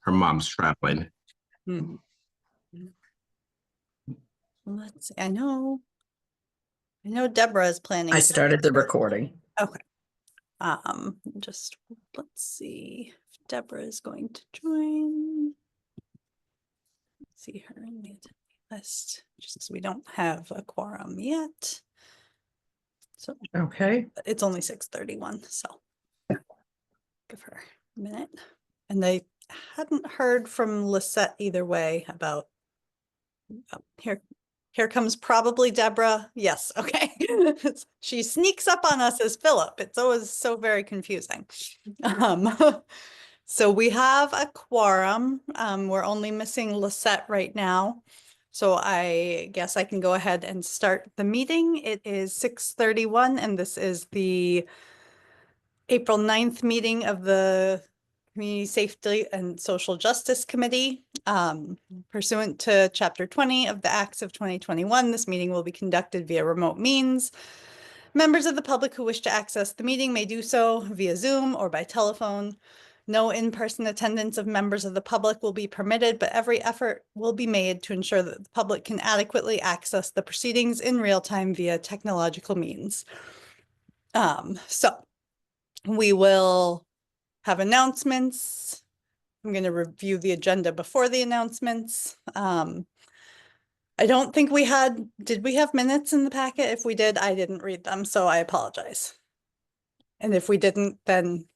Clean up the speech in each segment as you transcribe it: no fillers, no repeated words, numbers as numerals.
her mom's traveling. Hmm. Let's see. I know Deborah is planning. I to- started the recording. Okay. Just let's see if Deborah is going to join. See her in the attendee list, just because we don't have a quorum yet. So Okay. it's only 6:31, so give her a minute. And they hadn't heard from Lisette either way about here comes probably Deborah. Yes, okay. She sneaks up on us as Philip. It's always so very confusing. So we have a quorum. We're only missing Lisette right now. So I guess I can go ahead and start the meeting. It is 6:31 and this is the April 9th meeting of the Community Safety and Social Justice Committee. Pursuant to Chapter 20 of the Acts of 2021, this meeting will be conducted via remote means. Members of the public who wish to access the meeting may do so via Zoom or by telephone. No in-person attendance of members of the public will be permitted, but every effort will be made to ensure that the public can adequately access the proceedings in real time via technological means. So we will have announcements. I'm going to review the agenda before the announcements. I don't think did we have minutes in the packet? If we did, I didn't read them, so I apologize. And if we didn't, then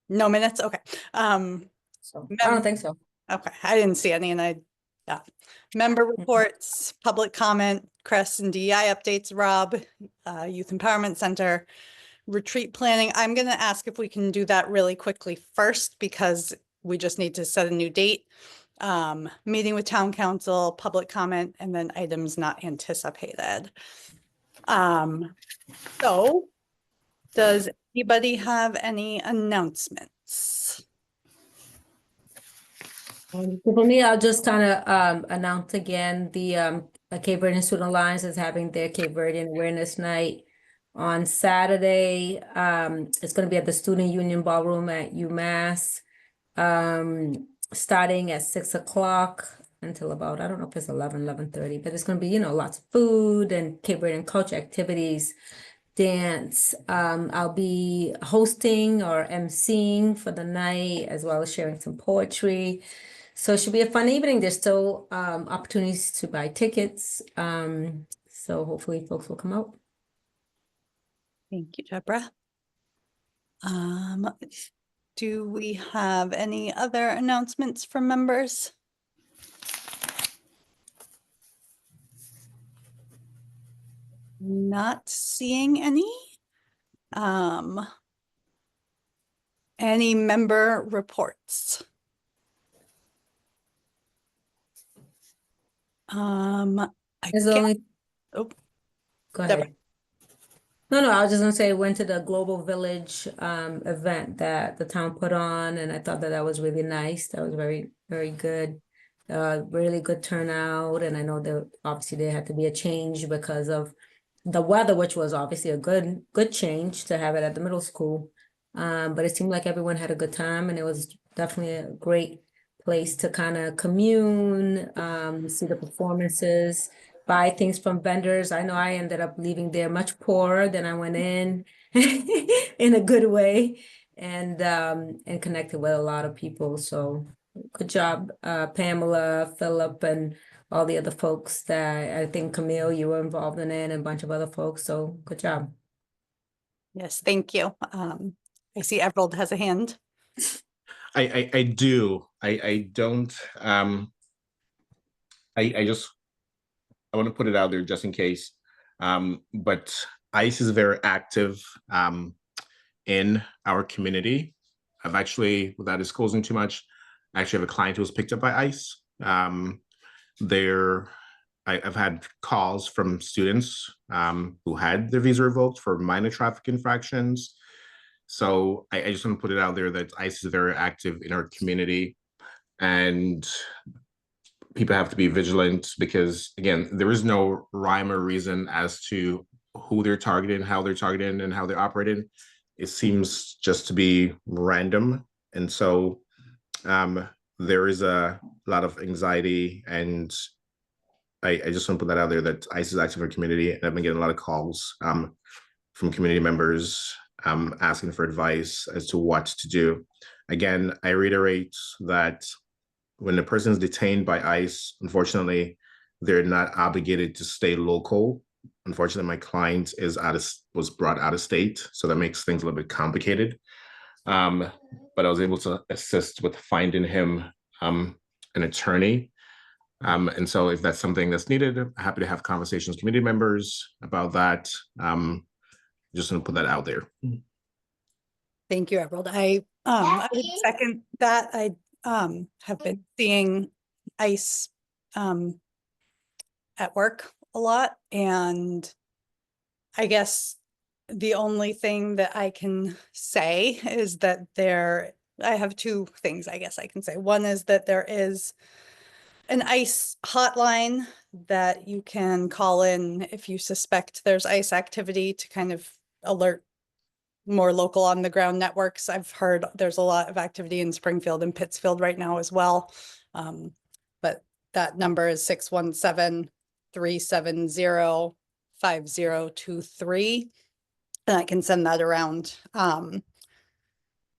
no minutes. Okay. So I don't think so. Okay. I didn't see any and yeah. Member reports, public comment, CREST and DEI updates, Rob, Youth Empowerment Center, retreat planning. I'm going to ask if we can do that really quickly first because we just need to set a new date. Meeting with town council, public comment, and then items not anticipated. So does anybody have any announcements? For me, I'll just kind of announce again the Cape Verdean Student Alliance is having their Cape Verdean Awareness Night on Saturday. It's going to be at the Student Union Ballroom at UMass, starting at 6 o'clock until about, I don't know if it's 11:30, but it's going to be, lots of food and Cape Verdean culture activities, dance. I'll be hosting or emceeing for the night, as well as sharing some poetry. So it should be a fun evening. There's still opportunities to buy tickets. So hopefully folks will come out. Thank you, Deborah. Do we have any other announcements from members? Not seeing any. Any member reports? There's only, oh, go Deborah. ahead. No, I was just gonna say, I went to the Global Village event that the town put on, and I thought that was really nice. That was very, very good. Really good turnout, and I know that obviously there had to be a change because of the weather, which was obviously a good change to have it at the middle school. But it seemed like everyone had a good time, and it was definitely a great place to kind of commune, see the performances, buy things from vendors. I know I ended up leaving there much poorer than I went in a good way, and connected with a lot of people. So good job, Pamela, Philip, and all the other folks that I think Camille, you were involved in it, and a bunch of other folks. So good job. Yes, thank you. I see Everald has a hand. I do. I don't. I want to put it out there just in case. But ICE is very active in our community. I've actually, without disclosing too much, I actually have a client who was picked up by ICE. I've had calls from students who had their visa revoked for minor traffic infractions. So I just want to put it out there that ICE is very active in our community, and people have to be vigilant because, again, there is no rhyme or reason as to who they're targeting, how they're targeting, and how they're operating. It seems just to be random. And so there is a lot of anxiety, and I just want to put that out there that ICE is active in our community, and I've been getting a lot of calls from community members asking for advice as to what to do. Again, I reiterate that when a person is detained by ICE, unfortunately, they're not obligated to stay local. Unfortunately, my client was brought out of state, so that makes things a little bit complicated. But I was able to assist with finding him an attorney. And so if that's something that's needed, I'm happy to have conversations with community members about that. Just want to put that out there. Thank you, Everald. I would second that. I have been seeing ICE at work a lot, and I guess the only thing that I can say is that I have two things I guess I can say. One is that there is an ICE hotline that you can call in if you suspect there's ICE activity to kind of alert more local on the ground networks. I've heard there's a lot of activity in Springfield and Pittsfield right now as well. But that number is 617-370-5023. And I can send that around. And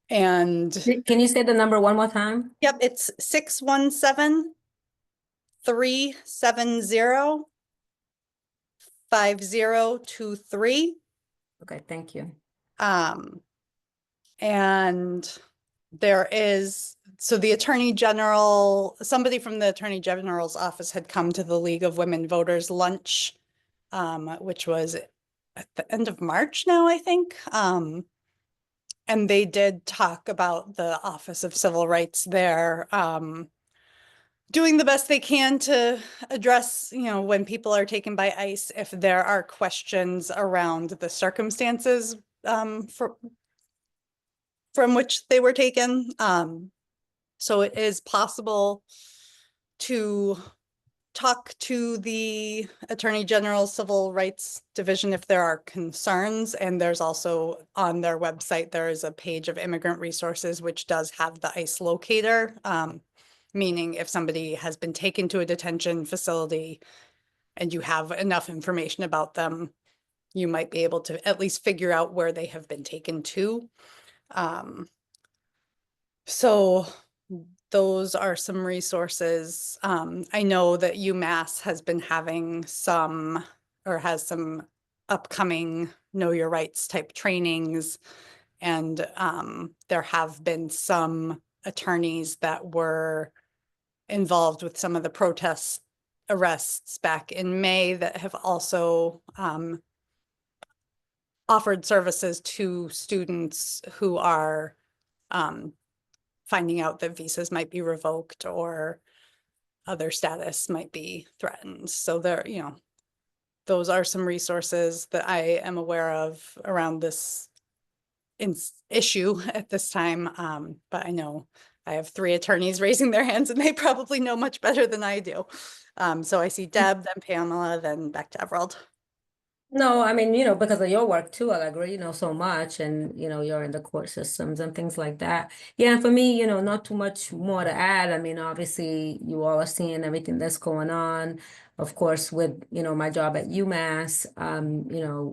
Can you say the number one more time? yep, it's 617-370-5023. Okay, thank you. And there is, so the Attorney General, somebody from the Attorney General's office had come to the League of Women Voters lunch, which was at the end of March now, I think. And they did talk about the Office of Civil Rights there, doing the best they can to address, when people are taken by ICE, if there are questions around the circumstances from which they were taken. So it is possible to talk to the Attorney General's Civil Rights Division if there are concerns. And there's also on their website, there is a page of immigrant resources, which does have the ICE locator, meaning if somebody has been taken to a detention facility and you have enough information about them, you might be able to at least figure out where they have been taken to. So those are some resources. I know that UMass has been having has some upcoming Know Your Rights type trainings. And there have been some attorneys that were involved with some of the protest arrests back in May that have also offered services to students who are finding out that visas might be revoked or other status might be threatened. So there, those are some resources that I am aware of around this issue at this time. But I know I have 3 attorneys raising their hands and they probably know much better than I do. So I see Deb, then Pamela, then back to Everald. No, I mean, because of your work too, Allegra, so much, and, you're in the court systems and things like that. Yeah, and for me, not too much more to add. I mean, obviously, you all are seeing everything that's going on. Of course, with, my job at UMass,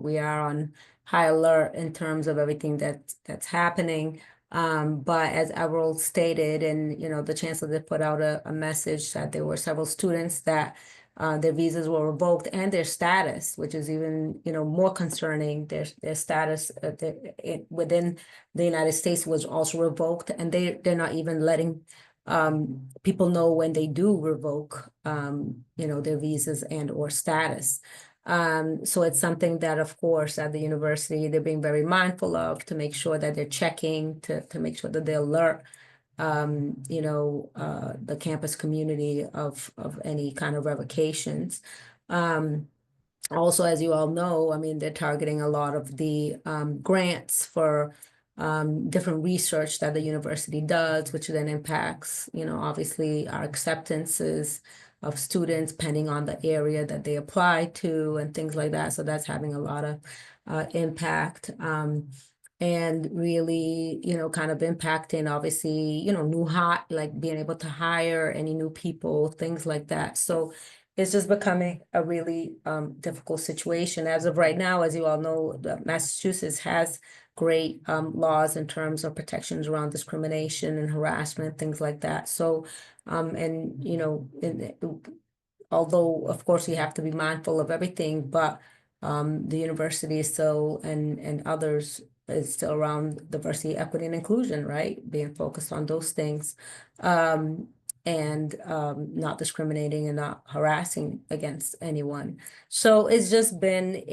we are on high alert in terms of everything that's happening. But as Everald stated, and, the chancellor did put out a message that there were several students that their visas were revoked and their status, which is even, more concerning. Their status within the United States was also revoked, and they're not even letting people know when they do revoke, their visas and or status. So it's something that, of course, at the university, they're being very mindful of to make sure that they're checking to make sure that they alert the campus community of any kind of revocations. Also, as you all know, I mean, they're targeting a lot of the grants for different research that the university does, which then impacts, obviously our acceptances of students depending on the area that they apply to and things like that. So that's having a lot of impact. and really, kind of impacting, obviously, like being able to hire any new people, things like that. So it's just becoming a really difficult situation. As of right now, as you all know, Massachusetts has great laws in terms of protections around discrimination and harassment, things like that. So, although of course you have to be mindful of everything, but the university is still and others is still around diversity, equity, and inclusion, right? Being focused on those things, and not discriminating and not harassing against anyone. So it's just been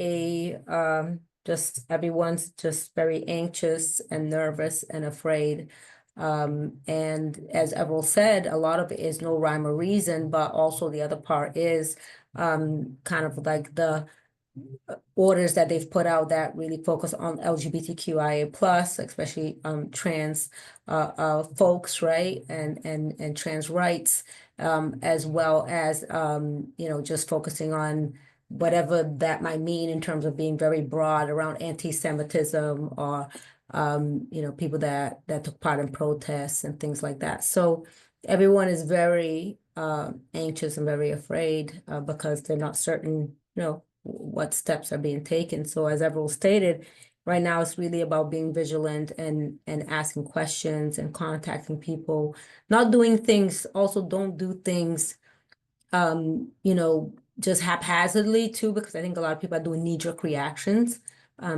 just everyone's just very anxious and nervous and afraid. And as Everell said, a lot of it is no rhyme or reason, but also the other part is kind of like the orders that they've put out that really focus on LGBTQIA plus, especially trans folks, right? And trans rights, as well as just focusing on whatever that might mean in terms of being very broad around anti-Semitism or people that took part in protests and things like that. So everyone is very anxious and very afraid because they're not certain, what steps are being taken. So as Everell stated, right now it's really about being vigilant and asking questions and contacting people, not doing things. Also, don't do things, just haphazardly too, because I think a lot of people are doing knee-jerk reactions.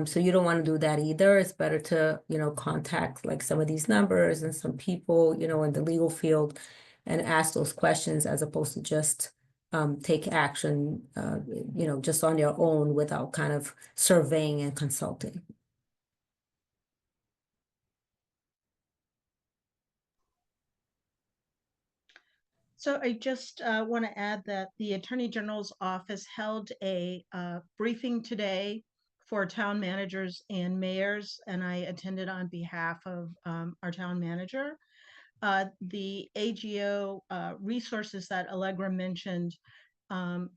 So you don't want to do that either. It's better to, contact like some of these numbers and some people, in the legal field and ask those questions as opposed to just take action, just on your own without kind of surveying and consulting. So I just want to add that the Attorney General's office held a briefing today for town managers and mayors, and I attended on behalf of our town manager. The AGO resources that Allegra mentioned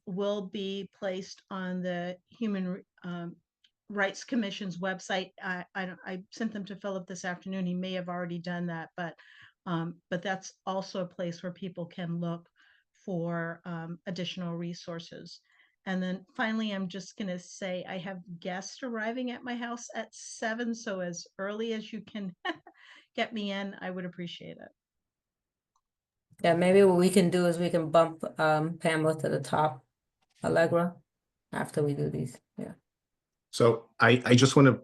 will be placed on the Human Rights Commission's website. I sent them to Philip this afternoon. He may have already done that, but that's also a place where people can look for additional resources. And then finally, I'm just going to say I have guests arriving at my house at 7, so as early as you can get me in, I would appreciate it. Yeah, maybe what we can do is we can bump Pamela to the top, Allegra, after we do these. Yeah. So I just want to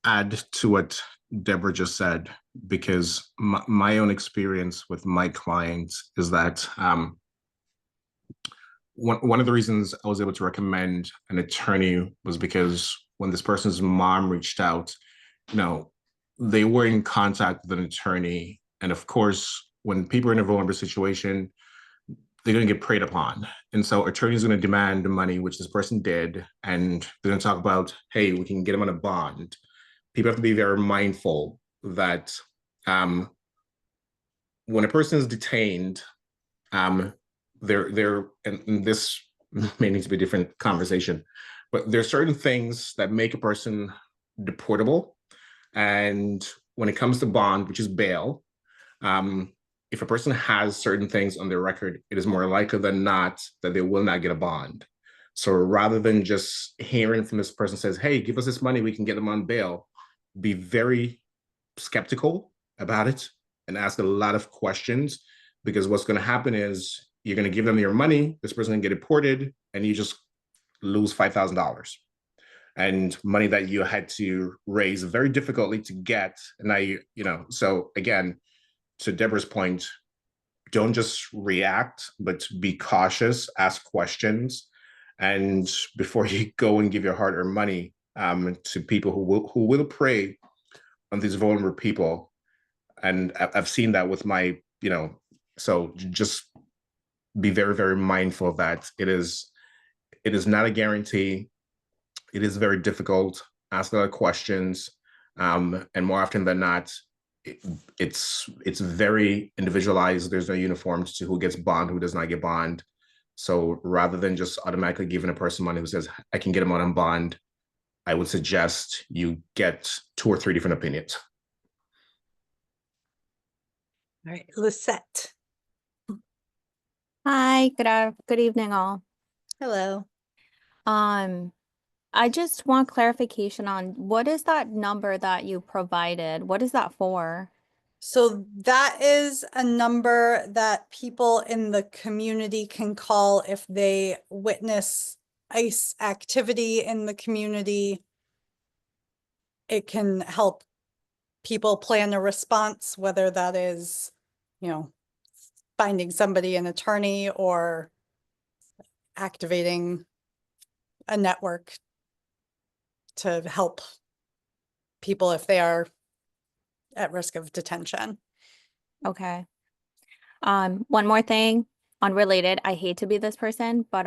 add to what Deborah just said, because my own experience with my clients is that one of the reasons I was able to recommend an attorney was because when this person's mom reached out, they were in contact with an attorney. And of course, when people are in a vulnerable situation, they're going to get preyed upon. And so attorneys are going to demand money, which this person did. And they're going to talk about, hey, we can get them on a bond. People have to be very mindful that when a person is detained, and this may need to be a different conversation, but there are certain things that make a person deportable. And when it comes to bond, which is bail, if a person has certain things on their record, it is more likely than not that they will not get a bond. So rather than just hearing from this person says, hey, give us this money, we can get them on bail, be very skeptical about it and ask a lot of questions, because what's going to happen is you're going to give them your money, this person can get deported, and you just lose $5,000 and money that you had to raise very difficultly to get. And now, so again, to Deborah's point, don't just react, but be cautious, ask questions. And before you go and give your hard-earned money to people who will prey on these vulnerable people. And I've seen that with my, so just be very, very mindful of that. It is not a guarantee. It is very difficult. Ask a lot of questions. And more often than not, it's very individualized. There's no uniform to who gets bond, who does not get bond. So rather than just automatically giving a person money who says, I can get them on bond, I would suggest you get 2 or 3 different opinions. All right, Lisette. Hi, good evening all. Hello. I just want clarification on what is that number that you provided? What is that for? So that is a number that people in the community can call if they witness ICE activity in the community. It can help people plan a response, whether that is, you know, finding somebody, an attorney, or activating a network to help people if they are at risk of detention. Okay. One more thing, unrelated. I hate to be this person, but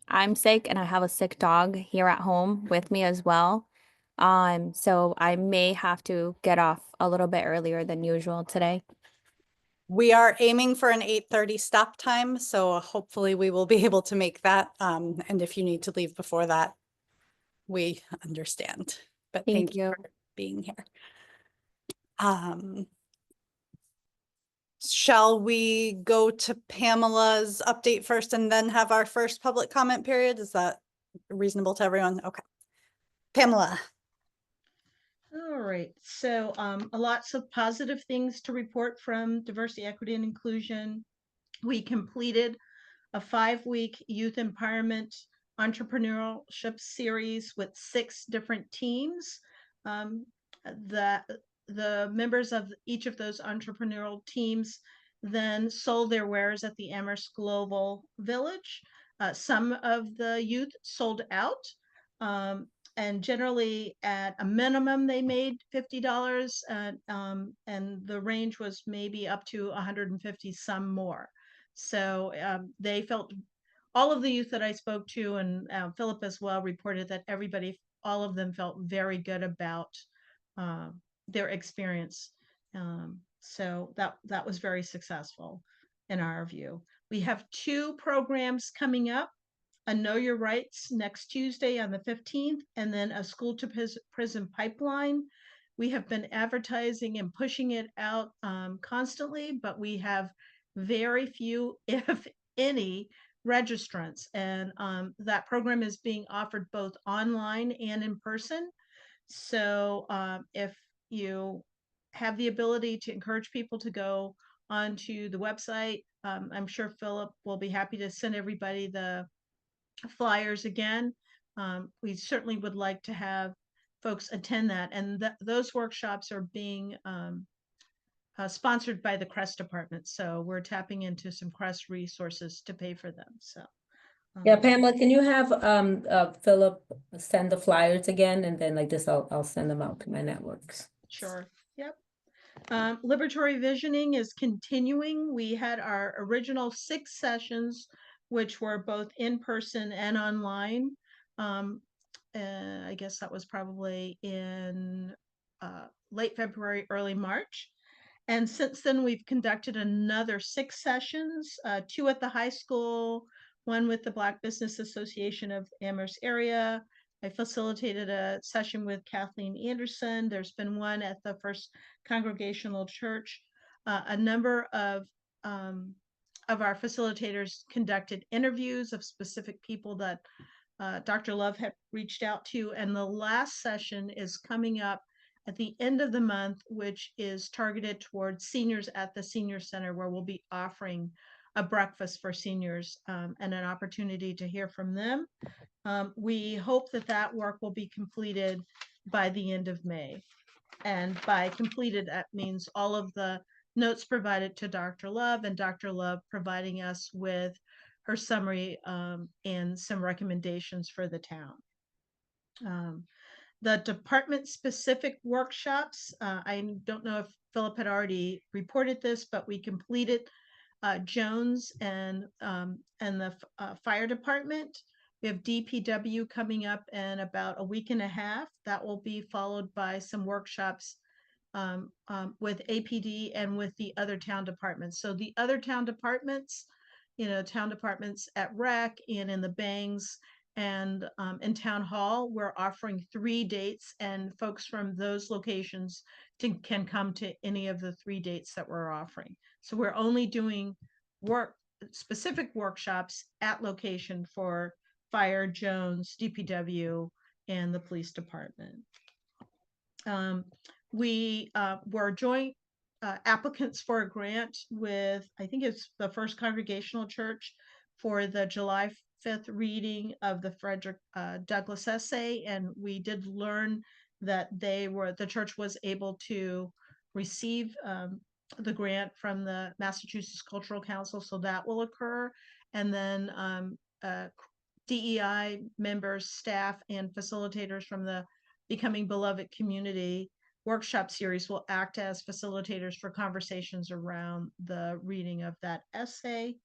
I'm sick and I have a sick dog here at home with me as well. So I may have to get off a little bit earlier than usual today. We are aiming for an 8:30 stop time, so hopefully we will be able to make that. And if you need to leave before that, we understand. But thank you for being here. Shall we go to Pamela's update first and then have our first public comment period? Is that reasonable to everyone? Okay. Pamela. All right, so lots of positive things to report from diversity, equity, and inclusion. We completed a 5-week youth empowerment entrepreneurship series with 6 different teams. The members of each of those entrepreneurial teams then sold their wares at the Amherst Global Village. Some of the youth sold out. And generally at a minimum, they made $50 and the range was maybe up to 150, some more. So they felt, all of the youth that I spoke to and Philip as well reported that all of them felt very good about their experience. So that was very successful in our view. We have 2 programs coming up. A Know Your Rights next Tuesday on the 15th, and then a School to Prison pipeline. We have been advertising and pushing it out constantly, but we have very few, if any, registrants. And that program is being offered both online and in person. So if you have the ability to encourage people to go onto the website, I'm sure Philip will be happy to send everybody the flyers again. We certainly would like to have folks attend that, and those workshops are being sponsored by the CREST department, so we're tapping into some CREST resources to pay for them. So Yeah, Pamela, can you have Philip send the flyers again, and then like this, I'll send them out to my networks. Sure. Yep. Liberatory visioning is continuing. We had our original 6 sessions, which were both in person and online. I guess that was probably in late February, early March. And since then, we've conducted another 6 sessions, 2 at the high school, 1 with the Black Business Association of Amherst area. I facilitated a session with Kathleen Anderson. There's been 1 at the First Congregational Church. A number of our facilitators conducted interviews of specific people that Dr. Love had reached out to. And the last session is coming up at the end of the month, which is targeted towards seniors at the Senior Center, where we'll be offering a breakfast for seniors and an opportunity to hear from them. We hope that work will be completed by the end of May. And by completed, that means all of the notes provided to Dr. Love and Dr. Love providing us with her summary and some recommendations for the town. The department-specific workshops, I don't know if Philip had already reported this, but we completed Jones and the fire department. We have DPW coming up in about a week and a half. That will be followed by some workshops with APD and with the other town departments. So the other town departments, town departments at REC and in the Bangs, And in Town Hall, we're offering 3 dates, and folks from those locations can come to any of the 3 dates that we're offering. So we're only doing specific workshops at location for Fire, Jones, DPW, and the police department. We were joint applicants for a grant with, I think it's the First Congregational Church, for the July 5th reading of the Frederick Douglass essay. And we did learn that the church was able to receive the grant from the Massachusetts Cultural Council, so that will occur. And then DEI members, staff, and facilitators from the Becoming Beloved Community workshop series will act as facilitators for conversations around the reading of that essay.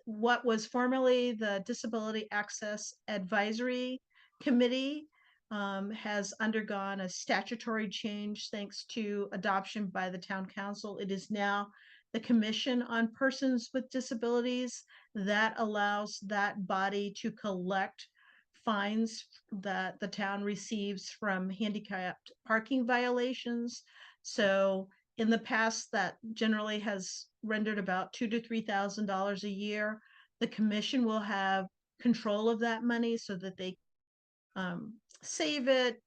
What was formerly the Disability Access Advisory Committee has undergone a statutory change thanks to adoption by the town council. It is now the Commission on Persons with Disabilities that allows that body to collect fines that the town receives from handicapped parking violations. So in the past, that generally has rendered about $2,000 to $3,000 a year. The commission will have control of that money so that they save it,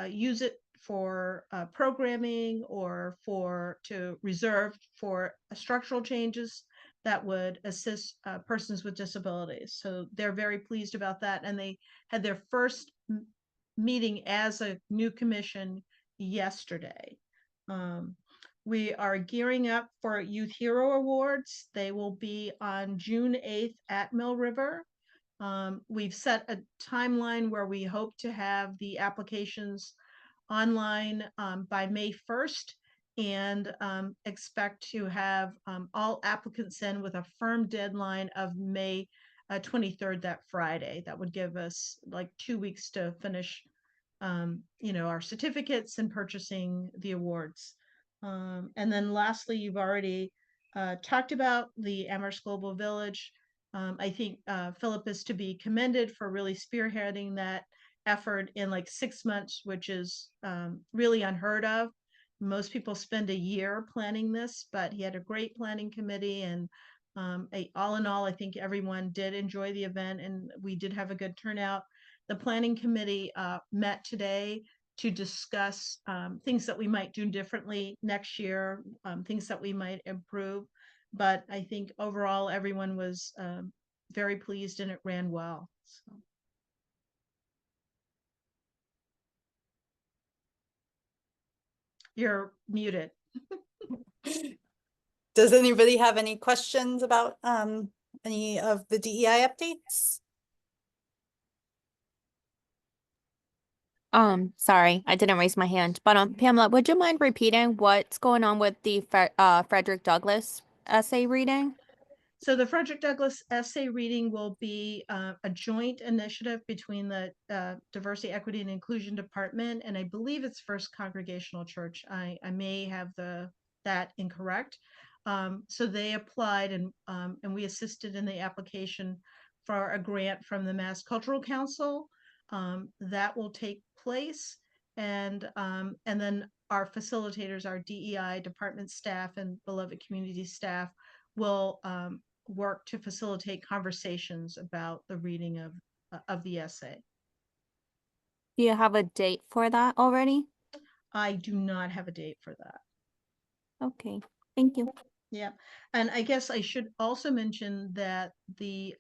use it for programming, or to reserve for structural changes that would assist persons with disabilities. So they're very pleased about that. And they had their first meeting as a new commission yesterday. We are gearing up for Youth Hero Awards. They will be on June 8th at Mill River. We've set a timeline where we hope to have the applications online by May 1st, and expect to have all applicants in with a firm deadline of May 23rd, that Friday. That would give us like 2 weeks to finish our certificates and purchasing the awards. And then lastly, you've already talked about the Amherst Global Village. I think Philip is to be commended for really spearheading that effort in like 6 months, which is really unheard of. Most people spend a year planning this, but he had a great planning committee, and all in all, I think everyone did enjoy the event, and we did have a good turnout. The planning committee met today to discuss things that we might do differently next year, things that we might improve. But I think overall, everyone was very pleased, and it ran well. So. You're muted. Does anybody have any questions about any of the DEI updates? Sorry, I didn't raise my hand, but Pamela, would you mind repeating what's going on with the Frederick Douglass essay reading? So the Frederick Douglass essay reading will be a joint initiative between the Diversity, Equity, and Inclusion Department, and I believe it's First Congregational Church. I may have that incorrect. So they applied, and we assisted in the application for a grant from the Mass Cultural Council. That will take place, and then our facilitators, our DEI department staff and Beloved Community staff will work to facilitate conversations about the reading of the essay. Do you have a date for that already? I do not have a date for that. Okay, thank you. Yeah, and I guess I should also mention that the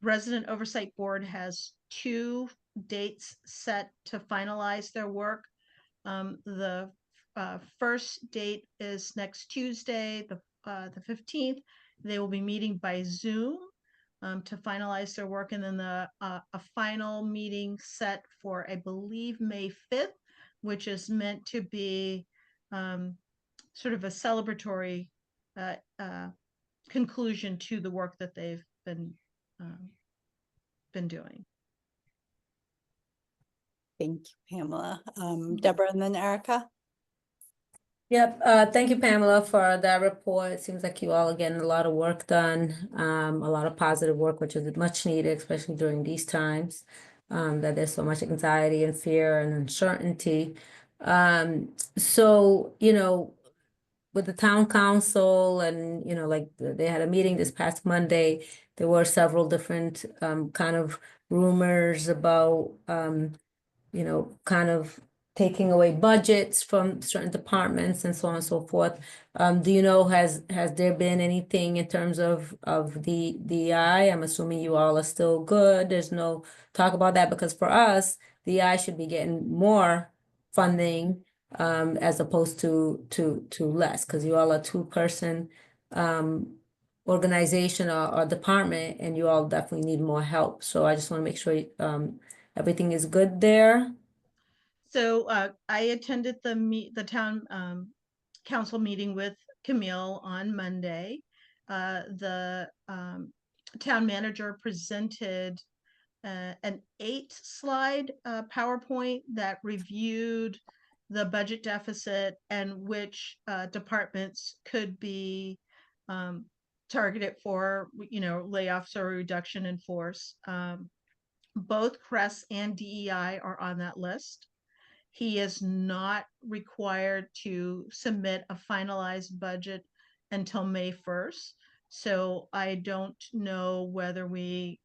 Resident Oversight Board has 2 dates set to finalize their work. The first date is next Tuesday, the 15th. They will be meeting by Zoom to finalize their work, and then a final meeting set for, I believe, May 5th, which is meant to be sort of a celebratory conclusion to the work that they've been doing. Thank you, Pamela. Deborah and then Erica. Yep, thank you, Pamela, for that report. It seems like you all are getting a lot of work done, a lot of positive work, which is much needed, especially during these times, that there's so much anxiety and fear and uncertainty. So, with the town council and, like they had a meeting this past Monday, there were several different kind of rumors about kind of taking away budgets from certain departments and so on and so forth. Do you know, has there been anything in terms of the DEI? I'm assuming you all are still good. There's no talk about that, because for us, DEI should be getting more funding as opposed to less, because you all are two-person organization or department, and you all definitely need more help. So I just want to make sure everything is good there. So I attended the town council meeting with Camille on Monday. The town manager presented an 8-slide PowerPoint that reviewed the budget deficit and which departments could be targeted for, layoffs or reduction in force. Both CRES and DEI are on that list. He is not required to submit a finalized budget until May 1st. So I don't know whether we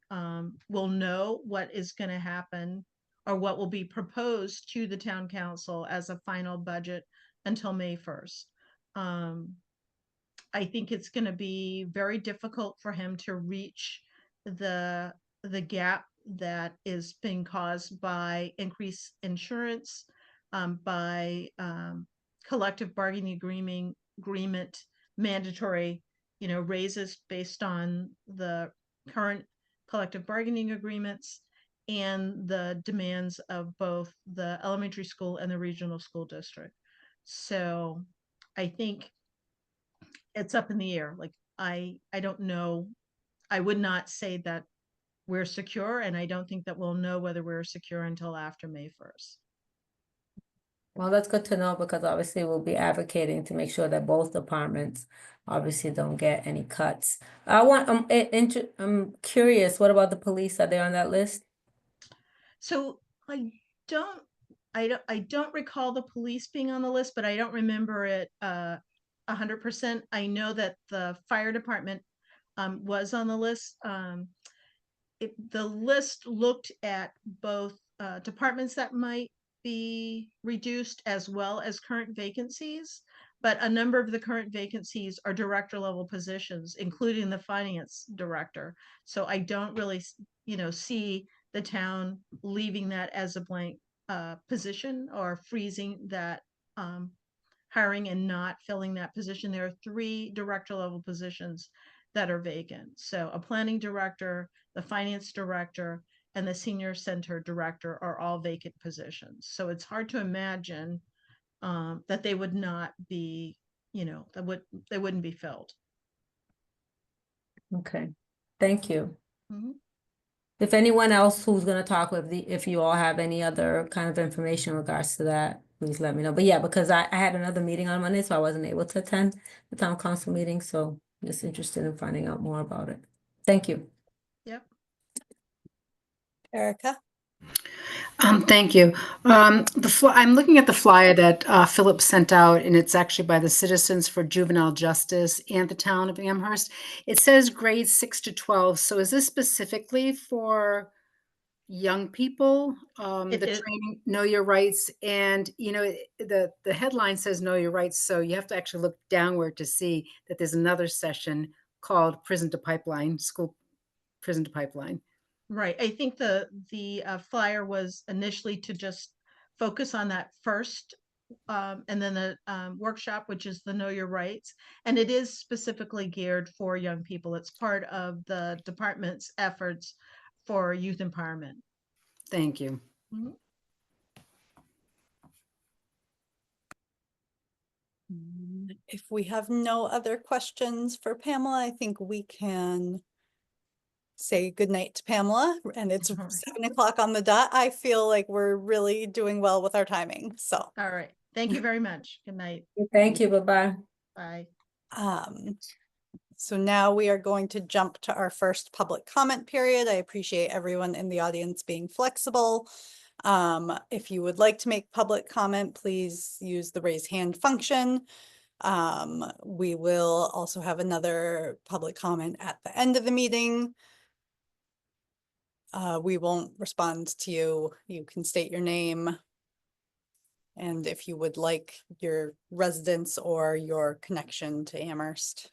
will know what is going to happen or what will be proposed to the town council as a final budget until May 1st. I think it's going to be very difficult for him to reach the gap that is being caused by increased insurance, by collective bargaining agreement mandatory, raises based on the current collective bargaining agreements and the demands of both the elementary school and the regional school district. So I think it's up in the air. Like, I don't know. I would not say that we're secure, and I don't think that we'll know whether we're secure until after May 1st. Well, that's good to know, because obviously we'll be advocating to make sure that both departments obviously don't get any cuts. I'm curious, what about the police? Are they on that list? So I don't recall the police being on the list, but I don't remember it 100%. I know that the fire department was on the list. The list looked at both departments that might be reduced as well as current vacancies, but a number of the current vacancies are director level positions, including the finance director. So I don't really, see the town leaving that as a blank position or freezing that hiring and not filling that position. There are 3 director level positions that are vacant. So a planning director, the finance director, and the senior center director are all vacant positions. So it's hard to imagine that they would not be, they wouldn't be filled. Okay, thank you. Mhm. If anyone else who's gonna talk if you all have any other kind of information in regards to that, please let me know. But yeah, because I had another meeting on Monday, so I wasn't able to attend the town council meeting, so I'm just interested in finding out more about it. Thank you. Yep. Erica? Thank you. I'm looking at the flyer that Philip sent out, and it's actually by the Citizens for Juvenile Justice and the town of Amherst. It says grades 6 to 12. So is this specifically for young people? It The is. training, Know Your Rights, and the headline says Know Your Rights. So you have to actually look downward to see that there's another session called Prison to Pipeline, School Prison to Pipeline. Right. I think the flyer was initially to just focus on that first, and then the workshop, which is the Know Your Rights, and it is specifically geared for young people. It's part of the department's efforts for youth empowerment. Thank you. Mhm. If we have no other questions for Pamela, I think we can say goodnight to Pamela, and it's All right. 7 o'clock on the dot. I feel like we're really doing well with our timing, so. All right. Thank you very much. Good night. Thank you, bye-bye. Bye. So now we are going to jump to our first public comment period. I appreciate everyone in the audience being flexible. If you would like to make public comment, please use the raise hand function. We will also have another public comment at the end of the meeting. We won't respond to you. You can state your name. And if you would like your residence or your connection to Amherst.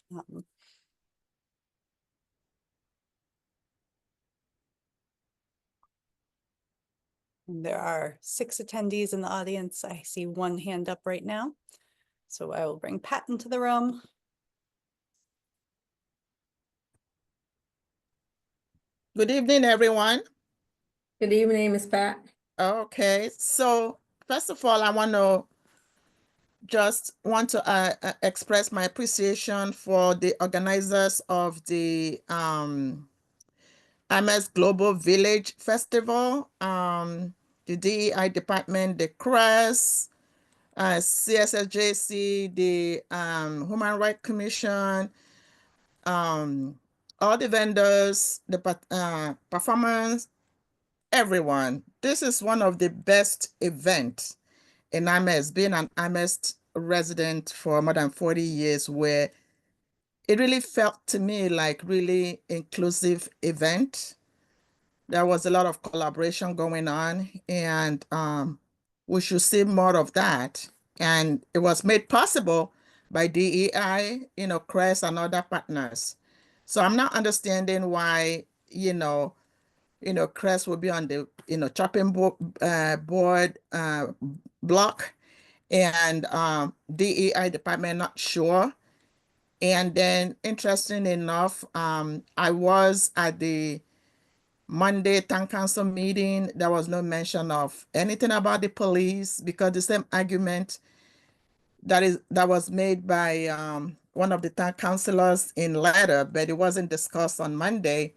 There are 6 attendees in the audience. I see one hand up right now. So I will bring Pat into the room. Good evening, everyone. Good evening, Ms. Pat. Okay, so first of all, I want to express my appreciation for the organizers of the Amherst Global Village Festival, the DEI department, the CRES, CSSJC, the Human Rights Commission, all the vendors, the performance, everyone. This is one of the best events in Amherst, being an Amherst resident for more than 40 years, where it really felt to me like really inclusive event. There was a lot of collaboration going on, and we should see more of that. And it was made possible by DEI, CRES and other partners. So I'm not understanding why, CRES will be on the, chopping board block, and DEI department not sure. And then, interesting enough, I was at the Monday town council meeting. There was no mention of anything about the police, because the same argument that was made by one of the town councilors in letter, but it wasn't discussed on Monday.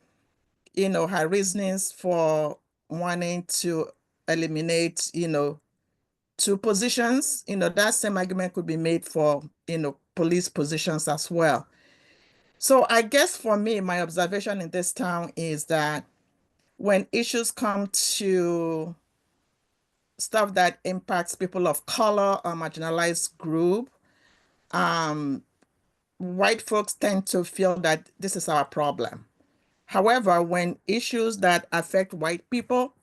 Her reasonings for wanting to eliminate, 2 positions. That same argument could be made for, police positions as well. So I guess for me, my observation in this town is that when issues come to stuff that impacts people of color or marginalized group, white folks tend to feel that this is our problem. However, when issues that affect white people,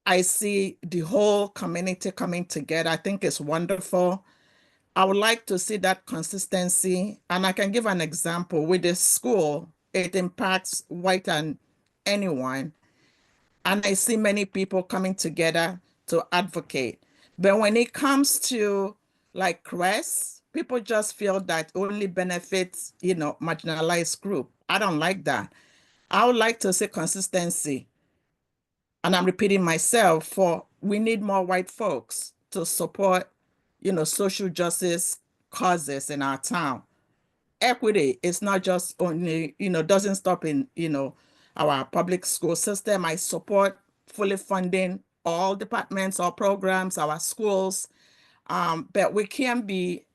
I see the whole community coming together. I think it's wonderful. I would like to see that consistency. And I can give an example. With the school, it impacts white and anyone. And I see many people coming together to advocate. But when it comes to like CRES, people just feel that only benefits, marginalized group. I don't like that. I would like to see consistency. And I'm repeating myself, for we need more white folks to support, social justice causes in our town. Equity is not just only, doesn't stop in, our public school system. I support fully funding all departments, all programs, our schools. But we can't be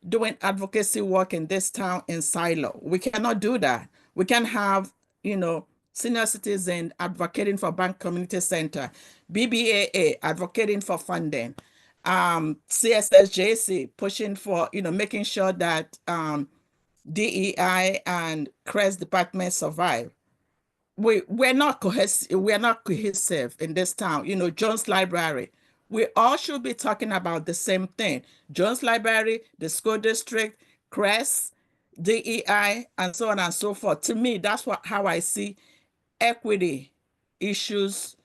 doing advocacy work in this town in silo. We cannot do that. We can have, senior citizen advocating for Bank Community Center, BBAA advocating for funding, CSSJC pushing for, making sure that DEI and CRES departments survive. We're not cohesive in this town. Jones Library, we all should be talking about the same thing. Jones Library, the school district, CRES, DEI, and so on and so forth. To me, that's how I see equity issues,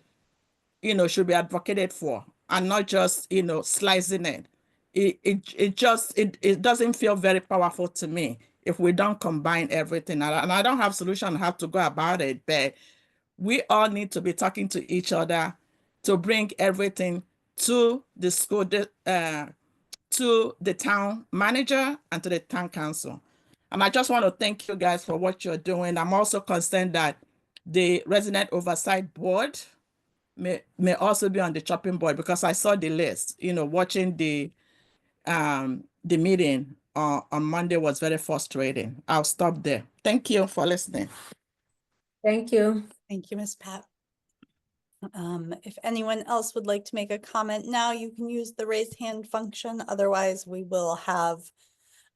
should be advocated for, and not just, slicing it. It doesn't feel very powerful to me if we don't combine everything. And I don't have solution on how to go about it, but we all need to be talking to each other to bring everything to the school, to the town manager and to the town council. And I just want to thank you guys for what you're doing. I'm also concerned that the Resident Oversight Board may also be on the chopping board, because I saw the list, watching the the meeting on Monday was very frustrating. I'll stop there. Thank you for listening. Thank you. Thank you, Ms. Pat. If anyone else would like to make a comment now, you can use the raise hand function. Otherwise, we will have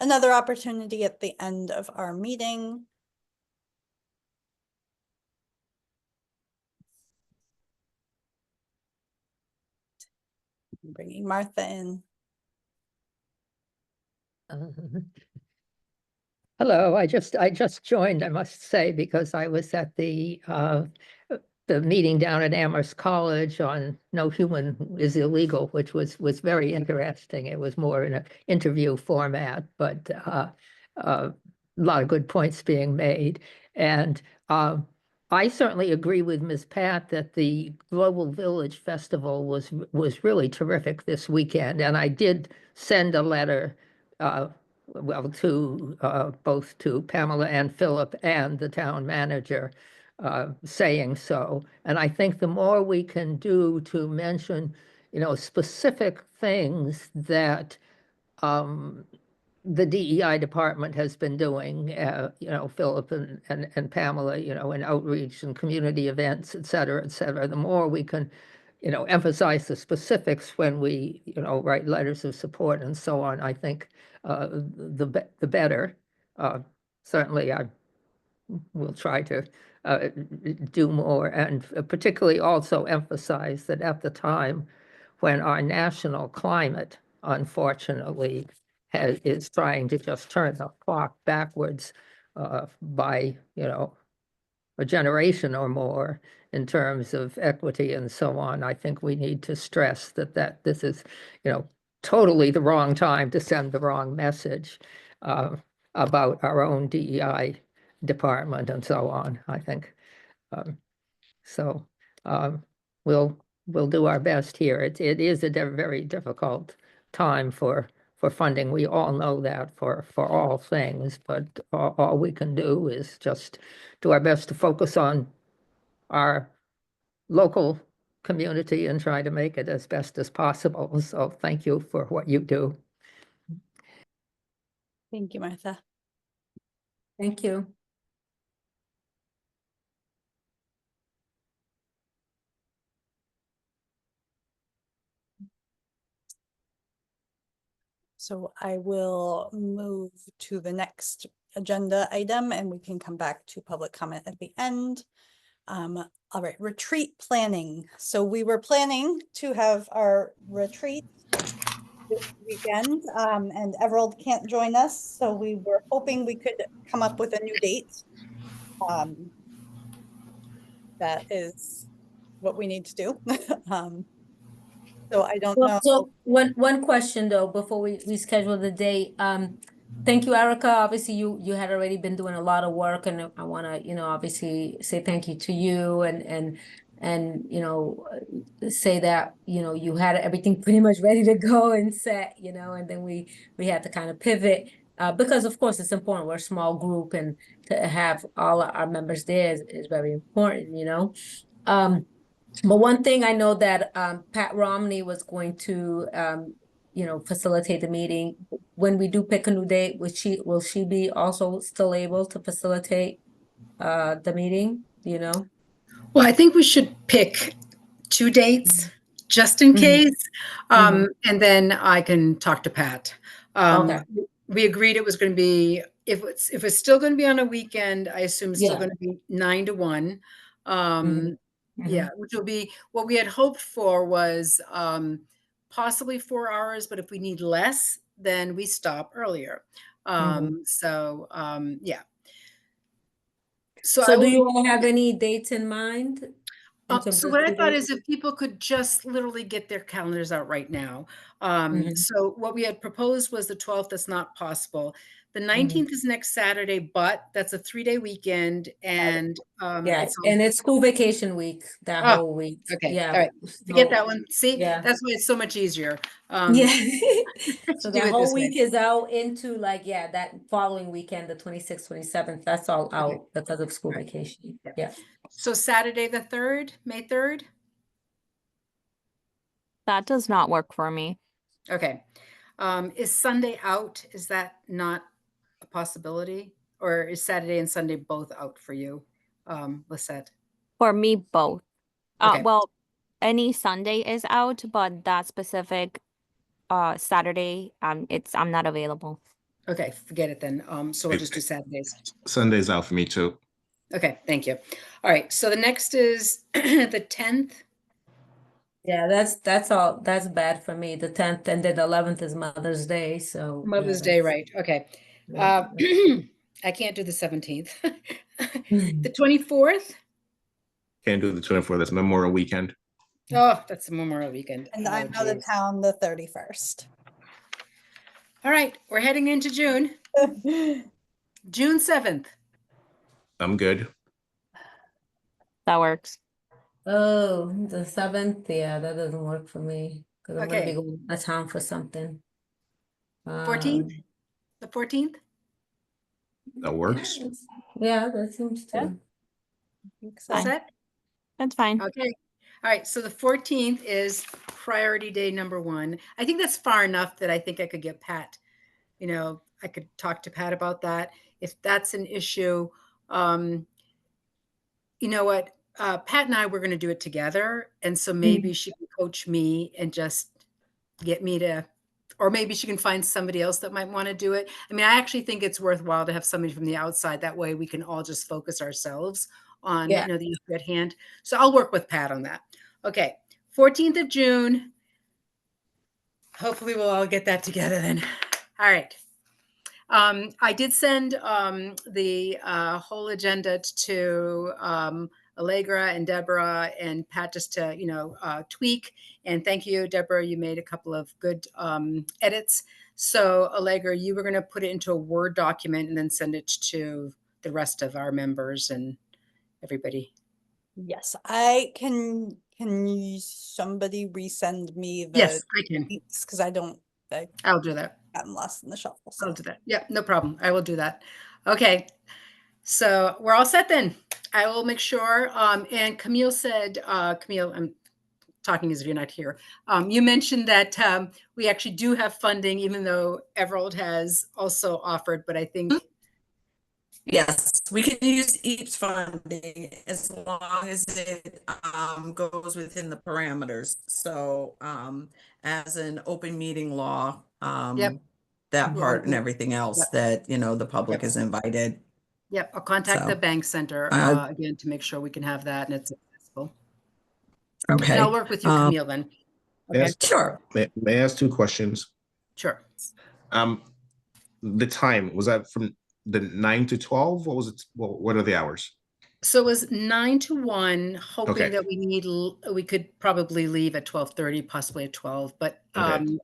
another opportunity at the end of our meeting. I'm bringing Martha in. Hello, I just joined, I must say, because I was at the meeting down at Amherst College on No Human is Illegal, which was very interesting. It was more in an interview format, but a lot of good points being made. And I certainly agree with Ms. Pat that the Global Village Festival was really terrific this weekend. And I did send a letter well, to both to Pamela and Philip and the town manager saying so. And I think the more we can do to mention, specific things that the DEI department has been doing, Philip and Pamela, in outreach and community events, et cetera, the more we can, emphasize the specifics when we, write letters of support and so on, I think the better. Certainly, I will try to do more, and particularly also emphasize that at the time when our national climate, unfortunately, is trying to just turn the clock backwards by, a generation or more in terms of equity and so on. I think we need to stress that this is, totally the wrong time to send the wrong message about our own DEI department and so on, I think. So we'll do our best here. It is a very difficult time for funding. We all know that for all things, but all we can do is just do our best to focus on our local community and try to make it as best as possible. So thank you for what you do. Thank you, Martha. Thank you. So I will move to the next agenda item and we can come back to public comment at the end. All right, retreat planning. So we were planning to have our retreat this weekend and Everald can't join us. So we were hoping we could come up with a new date. That is what we need to do. So I don't know. So one question though, before we schedule the date, thank you, Erica. Obviously you had already been doing a lot of work and I want to, obviously say thank you to you and say that, you had everything pretty much ready to go and set, and then we had to kind of pivot because of course it's important. We're a small group and to have all our members there is very important, But one thing I know that Pat Romney was going to, facilitate the meeting. When we do pick a new date, will she be also still able to facilitate the meeting? Well, I think we should pick 2 dates just in case, and then I can talk to Pat. Okay. We agreed it was going to be, if it's still going to be on a weekend, I assume it's still Yeah. going to be 9 to 1. Yeah, which will be what we had hoped for was possibly 4 hours, but if we need less, then we stop earlier. Yeah. So do you all have any dates in mind? So what I thought is if people could just literally get their calendars out right now. So what we had proposed was the 12th. That's not possible. The 19th is next Saturday, but that's a 3-day weekend. And it's school vacation week, that whole week. Okay. Yeah. All right. Forget that one. See, Yeah. that's why it's so much easier. So the whole week is out into that following weekend, the 26th, 27th, that's all out because of school vacation. Yeah. So Saturday the 3rd, May 3rd. That does not work for me. Okay. Is Sunday out? Is that not a possibility? Or is Saturday and Sunday both out for you, Lisette? For me, both. Okay. Well, any Sunday is out, but that specific Saturday, I'm not available. Okay, forget it then. So we'll just do Saturdays. Sunday's out for me too. Okay, thank you. All right, so the next is the 10th. Yeah, that's all, that's bad for me. The 10th and then the 11th is Mother's Day, so. yeah, Mother's Day, that's- right, okay. yeah. I can't do the 17th. The 24th? Can't do the 24th. That's Memorial Weekend. Oh, that's Memorial Weekend. And Oh, I'm out of geez. town the 31st. All right, we're heading into June. June 7th. I'm good. That works. Oh, the 7th, yeah, that doesn't work for me, because I'm gonna be Okay. going out of town for something. 14th? The 14th? That works. Yeah, that seems Yeah. to. Is Fine. that? That's fine. Okay, all right, so the 14th is priority day number 1. I think that's far enough that I think I could get Pat, I could talk to Pat about that. If that's an issue, you know what? Pat and I, we're gonna do it together, and so maybe she can coach me and just get me to, or maybe she can find somebody else that might wanna do it. I mean, I actually think it's worthwhile to have somebody from the outside, that way we can all just focus ourselves on, Yeah. the issue at hand. So I'll work with Pat on that. Okay, 14th of June. Hopefully we'll all get that together then. All right. I did send the whole agenda to Allegra and Deborah and Pat just to, tweak. And thank you, Deborah. You made a couple of good edits. So Allegra, you were going to put it into a Word document and then send it to the rest of our members and everybody. Yes, can somebody resend me the Yes, I can. because I I'll do that. I'm lost in the shuffle. I'll So do that. Yeah, no problem. I will do that. Okay. So we're all set then. I will make sure. And Camille said, Camille, I'm talking as if you're not here. You mentioned that we actually do have funding, even though Everald has also offered, but I think. Yes, we can use each funding as long as it goes within the parameters. So as an open meeting law, Yep. that Yeah, part and yeah. everything else Yep. that, the public Yep. is invited. Yep, I'll contact the So, bank center again to make sure we can have that and it's accessible. Okay. And I'll work with you, Camille, then. Okay, Yes. Sure. May I ask 2 questions? sure. The time, was that from the 9 to 12? What was it? What are the hours? So it was 9 to 1, hoping Okay. that we could probably leave at 12:30, possibly at 12, but Okay.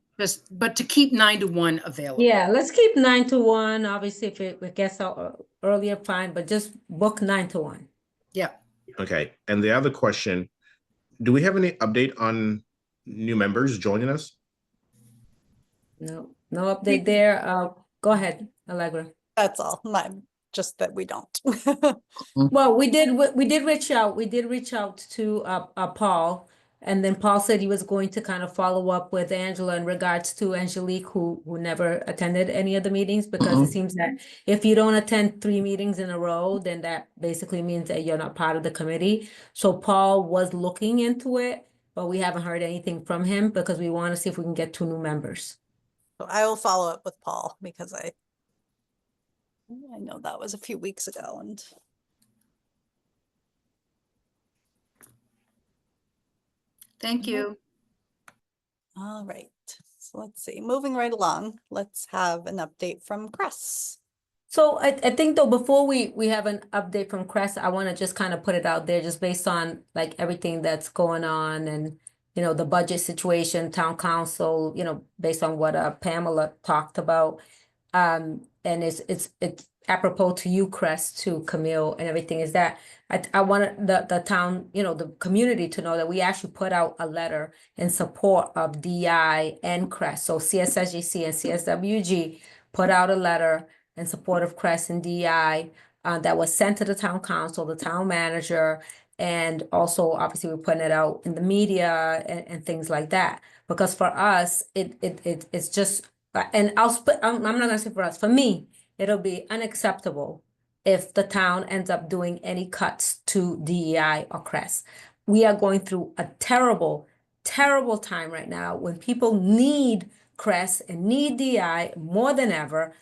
but to keep 9 to 1 available. Yeah, let's keep 9 to 1. Obviously, if it gets out earlier, fine, but just book 9 to 1. Yeah. Okay. And the other question, do we have any update on new members joining us? No update there. Go ahead, Allegra. that's all. Just that we don't. Well, we did reach out. We did reach out to Paul, and then Paul said he was going to kind of follow up with Angela in regards to Angelique, who never attended any of the meetings, because it seems that if you don't attend 3 meetings in a row, then that basically means that you're not part of the committee. So Paul was looking into it, but we haven't heard anything from him because we want to see if we can get 2 new members. So I will follow up with Paul because I know that was a few weeks ago and Thank you. all right. So let's see, moving right along, let's have an update from Chris. So I think though, before we have an update from Crest, I want to just kind of put it out there just based on like everything that's going on and, the budget situation, town council, based on what Pamela talked about. And it's apropos to you, Crest, to Camille and everything, is that I wanted the town, the community to know that we actually put out a letter in support of DI and Crest. So CSSGC and CSWG put out a letter in support of Crest and DI that was sent to the town council, the town manager, and also obviously we're putting it out in the media and things like that. Because for us, it's just and I'm not gonna say for us, for me, it'll be unacceptable if the town ends up doing any cuts to DEI or CRES. We are going through a terrible, terrible time right now when people need CRES and need DEI more than ever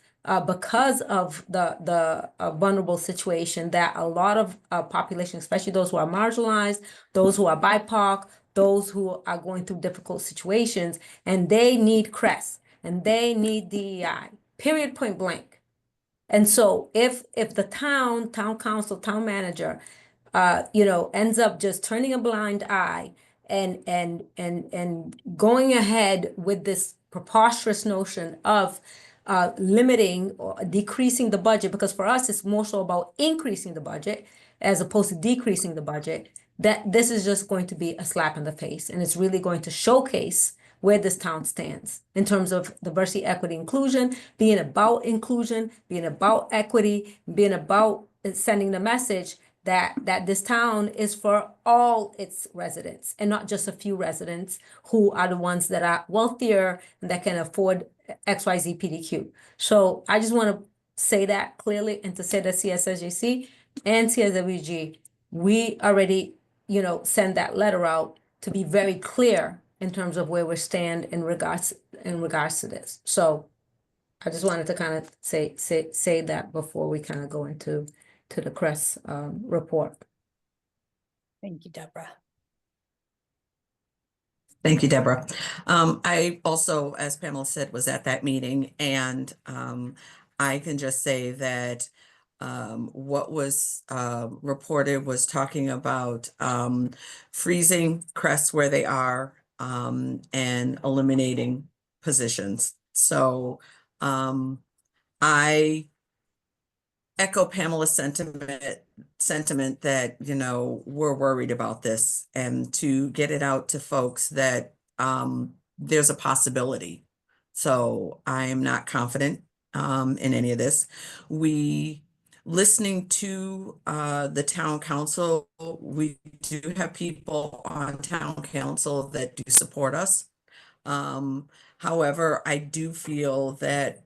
because of the vulnerable situation that a lot of population, especially those who are marginalized, those who are BIPOC, those who are going through difficult situations, and they need CRES and they need DEI, period, point blank. And so if the town council, town manager, ends up just turning a blind eye and going ahead with this preposterous notion of limiting or decreasing the budget, because for us it's more so about increasing the budget as opposed to decreasing the budget, that this is just going to be a slap in the face, and it's really going to showcase where this town stands in terms of diversity, equity, inclusion, being about inclusion, being about equity, being about sending the message that this town is for all its residents and not just a few residents who are the ones that are wealthier and that can afford XYZ PDQ. So I just want to say that clearly, and to say that CSSJC and CSWG, we already, send that letter out to be very clear in terms of where we stand in regards to this. So I just wanted to kind of say that before we kind of go into the CRES report. Thank you, Deborah. Thank you, Deborah. I also, as Pamela said, was at that meeting, and I can just say that what was reported was talking about freezing CRES where they are and eliminating positions. So I echo Pamela's sentiment that, we're worried about this, and to get it out to folks that there's a possibility. So I am not confident in any of this. Listening to the town council, we do have people on town council that do support us. However, I do feel that,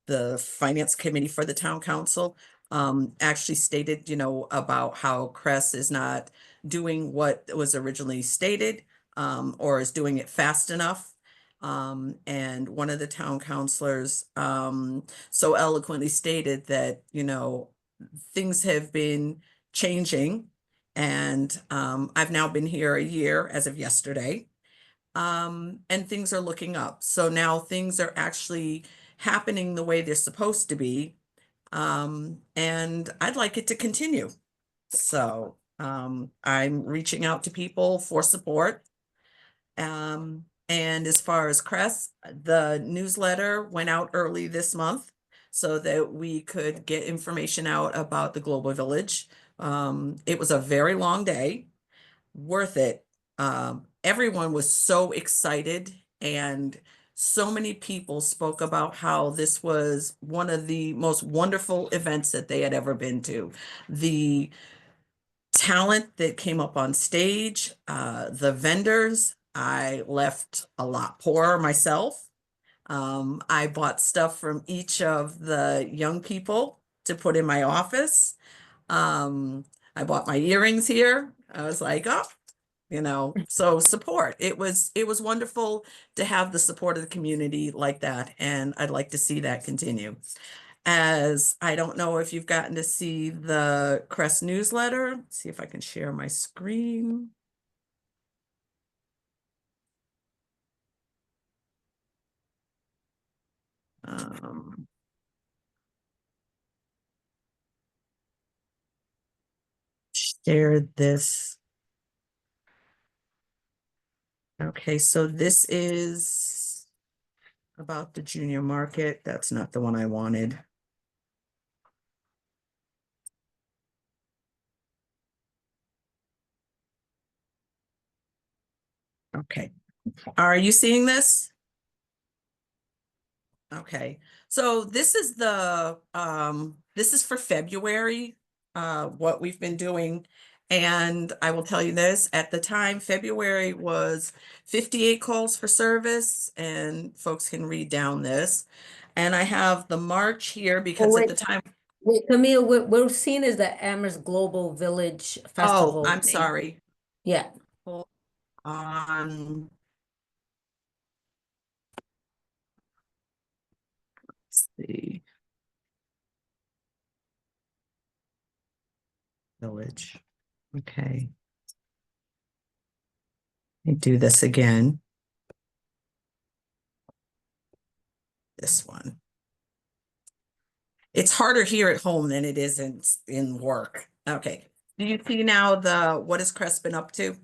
the finance committee for the town council actually stated, about how CRES is not doing what was originally stated or is doing it fast enough. And one of the town councilors so eloquently stated that, things have been changing, and I've now been here a year as of yesterday, and things are looking up. So now things are actually happening the way they're supposed to be, and I'd like it to continue. So I'm reaching out to people for support. And as far as CRES, the newsletter went out early this month so that we could get information out about the Global Village. It was a very long day, worth it. Everyone was so excited, and so many people spoke about how this was one of the most wonderful events that they had ever been to. The talent that came up on stage, the vendors, I left a lot poorer myself. I bought stuff from each of the young people to put in my office. I bought my earrings here. I was like, so support. It was wonderful to have the support of the community like that, and I'd like to see that continue. As I don't know if you've gotten to see the CRES newsletter. Let's see if I can share my screen. Shared this. Okay, so this is about the junior market. That's not the one I wanted. Okay, are you seeing this? Okay, so this is the this is for February, what we've been doing. And I will tell you this, at the time, February was 58 calls for service, and folks can read down this. And I have the March here because at the wait. time, Wait, Camille, we're seeing is the Amherst Global Village Festival. oh, I'm thing. sorry. Yeah. Hold on. Let's see. Village. Okay. Let me do this again. This one. It's harder here at home than it is in work. Okay. Do you see now what has Crest been up to?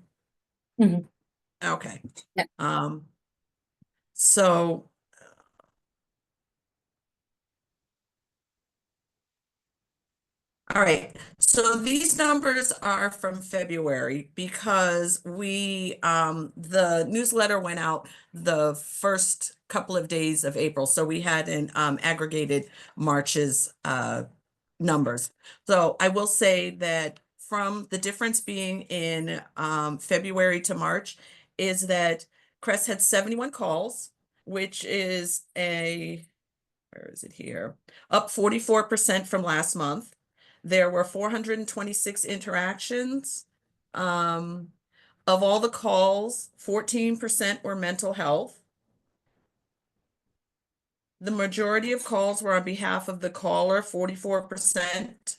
Mhm. Okay. Yeah. So all right, so these numbers are from February because the newsletter went out the first couple of days of April, so we had an aggregated March's numbers. So I will say that from the difference being in February to March is that Crest had 71 calls, which is where is it here? Up 44% from last month. There were 426 interactions. Of all the calls, 14% were mental health. The majority of calls were on behalf of the caller, 44%.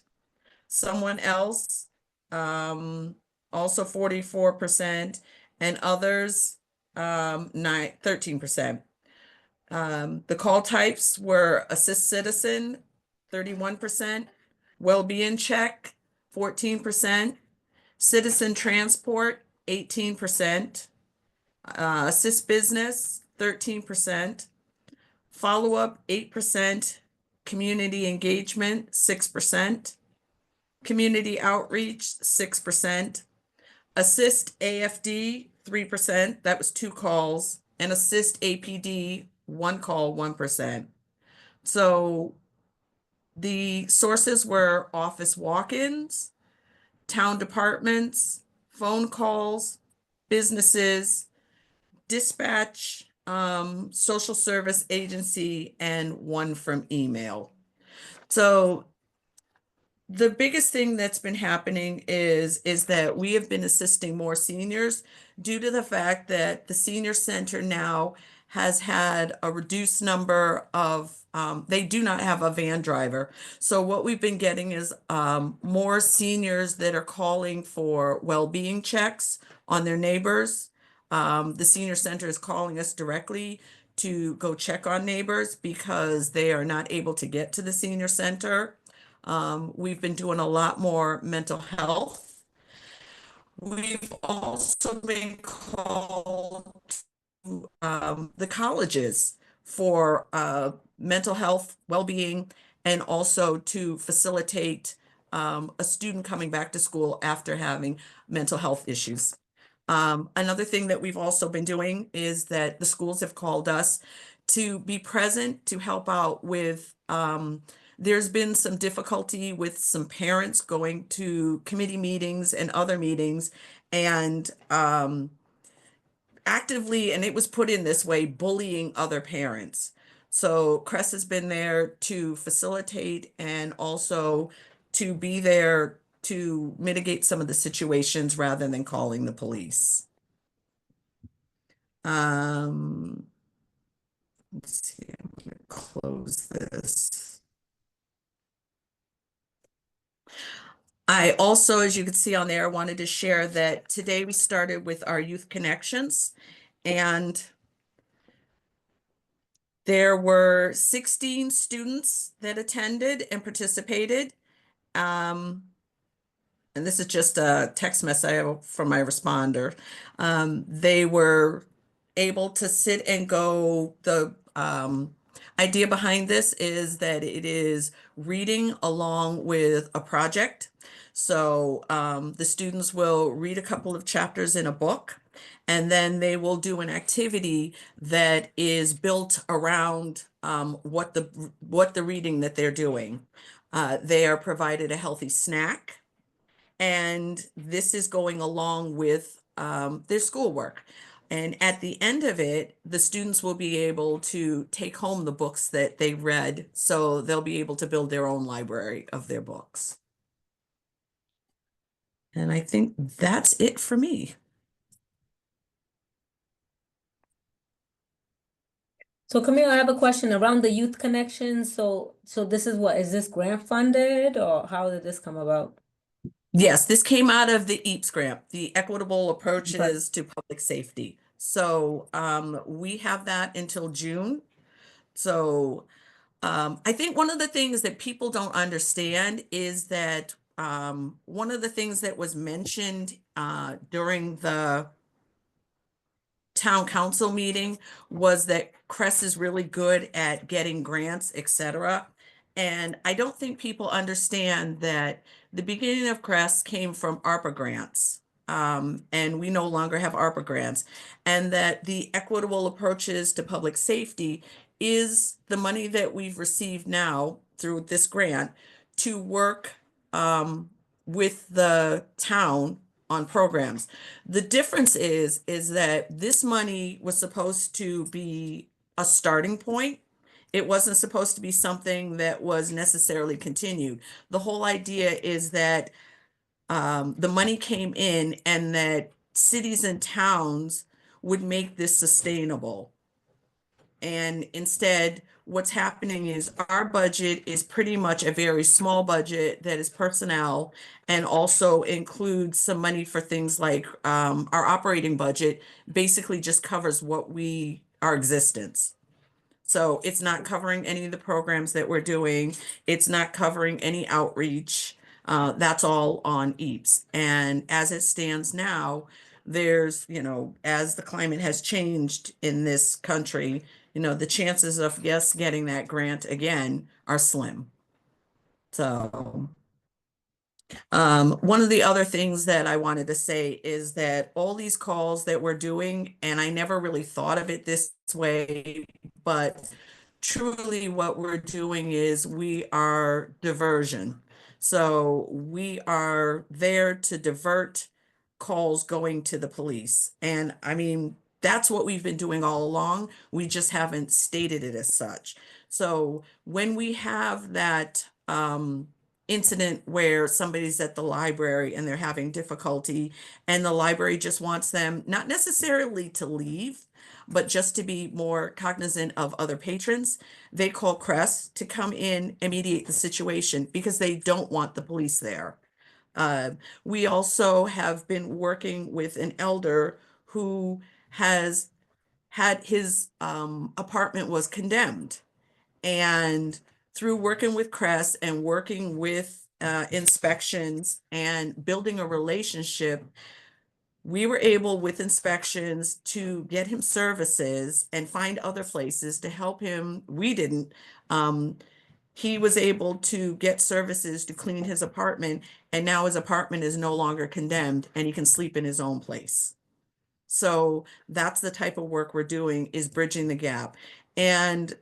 Someone else, also 44%, and others, 13%. The call types were assist citizen, 31%, well-being check, 14%, citizen transport, 18%, assist business, 13%, follow-up, 8%, community engagement, 6%, community outreach, 6%, assist AFD, 3%, that was 2 calls, and assist APD, 1 call, 1%. So the sources were office walk-ins, town departments, phone calls, businesses, dispatch, social service agency, and 1 from email. So the biggest thing that's been happening is that we have been assisting more seniors due to the fact that the senior center now has had a reduced number of, they do not have a van driver. So what we've been getting is more seniors that are calling for well-being checks on their neighbors. The senior center is calling us directly to go check on neighbors because they are not able to get to the senior center. We've been doing a lot more mental health. We've also been called to the colleges for mental health, well-being, and also to facilitate a student coming back to school after having mental health issues. Another thing that we've also been doing is that the schools have called us to be present to help out with there's been some difficulty with some parents going to committee meetings and other meetings and actively, and it was put in this way, bullying other parents. So Crest has been there to facilitate and also to be there to mitigate some of the situations rather than calling the police. Let's see, I'm gonna close this. I also, as you can see on there, wanted to share that today we started with our Youth Connections, and there were 16 students that attended and participated. And this is just a text message from my responder. They were able to sit and go. The idea behind this is that it is reading along with a project. So the students will read a couple of chapters in a book, and then they will do an activity that is built around what the reading that they're doing. They are provided a healthy snack, And this is going along with their schoolwork. And at the end of it, the students will be able to take home the books that they read, so they'll be able to build their own library of their books. And I think that's it for me. So Camille, I have a question around the youth connections. So this is what, is this grant funded or how did this come about? Yes, this came out of the EAPS grant, the Equitable Approaches to Public Safety. So we have that until June. So I think one of the things that people don't understand is that one of the things that was mentioned during the town council meeting was that Crest is really good at getting grants, etc. And I don't think people understand that the beginning of Crest came from ARPA grants. And we no longer have ARPA grants, and that the Equitable Approaches to Public Safety is the money that we've received now through this grant to work with the town on programs. The difference is that this money was supposed to be a starting point. It wasn't supposed to be something that was necessarily continued. The whole idea is that the money came in and that cities and towns would make this sustainable. And instead, what's happening is our budget is pretty much a very small budget that is personnel and also includes some money for things like our operating budget basically just covers our existence. So it's not covering any of the programs that we're doing. It's not covering any outreach. That's all on EAPS. And as it stands now, there's, as the climate has changed in this country, the chances of getting that grant again are slim. So one of the other things that I wanted to say is that all these calls that we're doing, and I never really thought of it this way, but truly what we're doing is we are diversion. So we are there to divert calls going to the police. And I mean, that's what we've been doing all along. We just haven't stated it as such. So when we have that incident where somebody's at the library and they're having difficulty and the library just wants them not necessarily to leave, but just to be more cognizant of other patrons, they call Crest to come in and mediate the situation because they don't want the police there. We also have been working with an elder who has had his apartment was condemned. And through working with Crest and working with inspections and building a relationship, we were able with inspections to get him services and find other places to help him. We didn't. He was able to get services to clean his apartment, and now his apartment is no longer condemned and he can sleep in his own place. So that's the type of work we're doing, is bridging the gap. And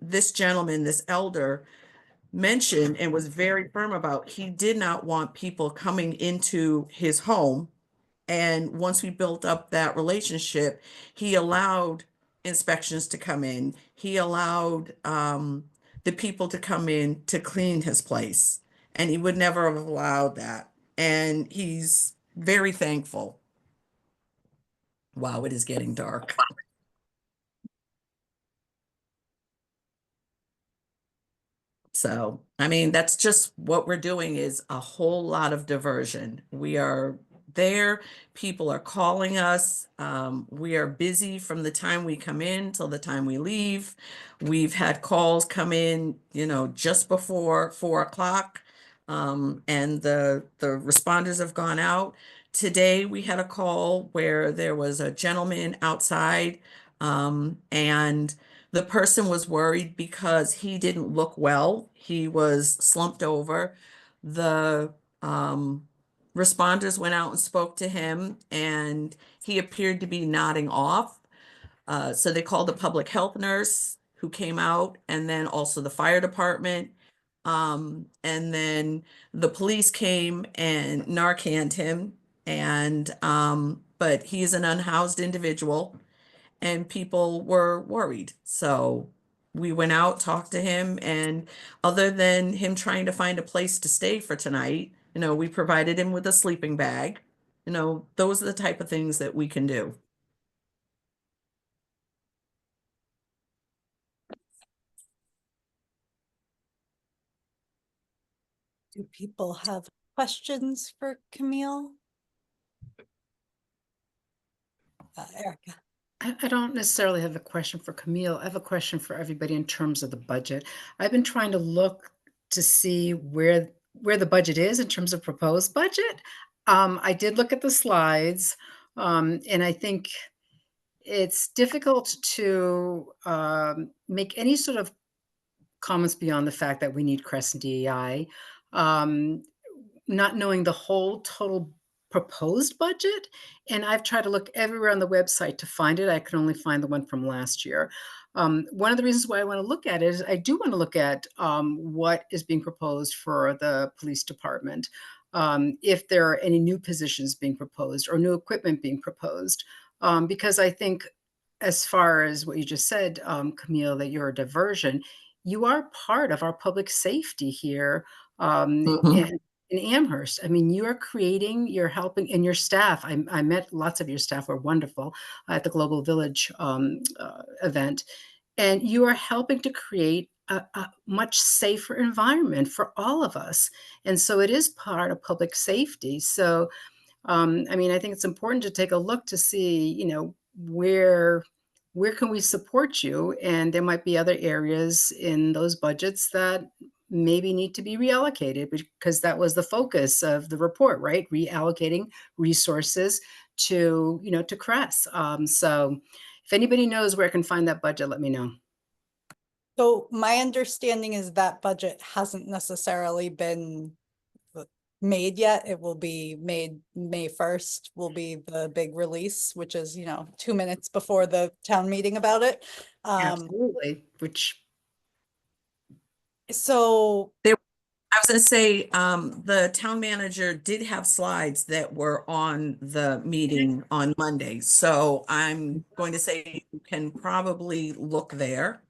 this gentleman, this elder, mentioned and was very firm about he did not want people coming into his home. And once we built up that relationship, he allowed inspections to come in. He allowed the people to come in to clean his place. And he would never have allowed that. And he's very thankful. Wow, it is getting dark. So, I mean, that's just what we're doing, is a whole lot of diversion. We are there. People are calling us. We are busy from the time we come in till the time we leave. We've had calls come in, just before 4 o'clock, and the responders have gone out. Today, we had a call where there was a gentleman outside, and the person was worried because he didn't look well. He was slumped over. The responders went out and spoke to him, and he appeared to be nodding off. So they called the public health nurse who came out, and then also the fire department. And then the police came and Narcaned him, and but he's an unhoused individual and people were worried. So we went out, talked to him, and other than him trying to find a place to stay for tonight, we provided him with a sleeping bag. Those are the type of things that we can do. Do people have questions for Camille? Erica. I don't necessarily have a question for Camille. I have a question for everybody in terms of the budget. I've been trying to look to see where the budget is in terms of proposed budget. I did look at the slides, and I think it's difficult to make any sort of comments beyond the fact that we need Crescent DEI. Not knowing the whole total proposed budget. And I've tried to look everywhere on the website to find it. I can only find the one from last year. One of the reasons why I want to look at it is I do want to look at what is being proposed for the police department. If there are any new positions being proposed or new equipment being proposed. Because I think as far as what you just said, Camille, that you're a diversion, you are part of our public safety here. In Amherst. I mean, you're helping, and your staff, I met lots of your staff were wonderful at the Global Village event, and you are helping to create a much safer environment for all of us. And so it is part of public safety. So, I mean, I think it's important to take a look to see, where can we support you? And there might be other areas in those budgets that maybe need to be reallocated, because that was the focus of the report, right? Reallocating resources to, to CRESS. So if anybody knows where I can find that budget, let me know. So my understanding is that budget hasn't necessarily been made yet. It will be made May 1st will be the big release, which is, 2 minutes before the town meeting about it. Absolutely, So I was going to say, the town manager did have slides that were on the meeting on Monday. So I'm going to say you can probably look there.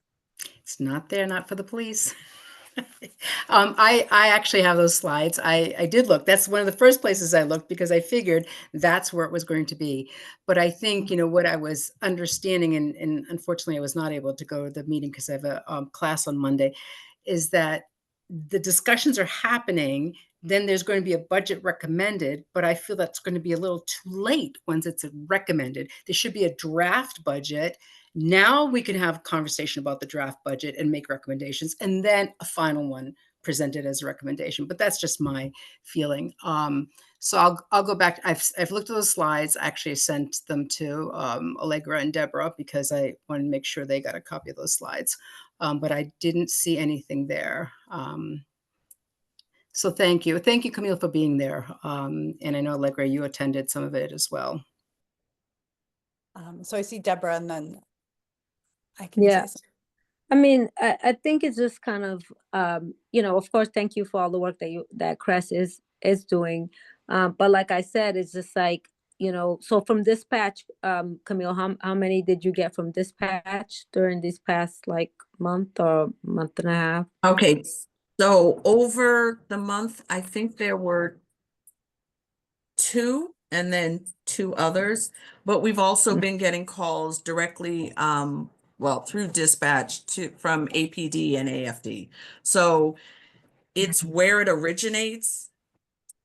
It's not there, not for the police. I actually have those slides. I did look. That's one of the first places I looked because I figured that's where it was going to be. But I think, what I was understanding, and unfortunately I was not able to go to the meeting because I have a class on Monday, is that the discussions are happening. Then there's going to be a budget recommended, but I feel that's going to be a little too late once it's recommended. There should be a draft budget. Now we can have a conversation about the draft budget and make recommendations, and then a final one presented as a recommendation. But that's just my feeling. So I'll go back. I've looked at those slides. Actually, I sent them to Allegra and Deborah because I wanted to make sure they got a copy of those slides. But I didn't see anything there. So thank you. Thank you, Camille, for being there. And I know, Allegra, you attended some of it as well. So I see Deborah, and then I can Yeah. say something. I mean, I think it's just kind of, of course, thank you for all the work that CRESS is doing. But like I said, it's just like, so from dispatch, Camille, how many did you get from dispatch during this past month or month and a half? Okay. So over the month, I think there were 2 and then 2 others, but we've also been getting calls directly, through dispatch from APD and AFD. So it's where it originates.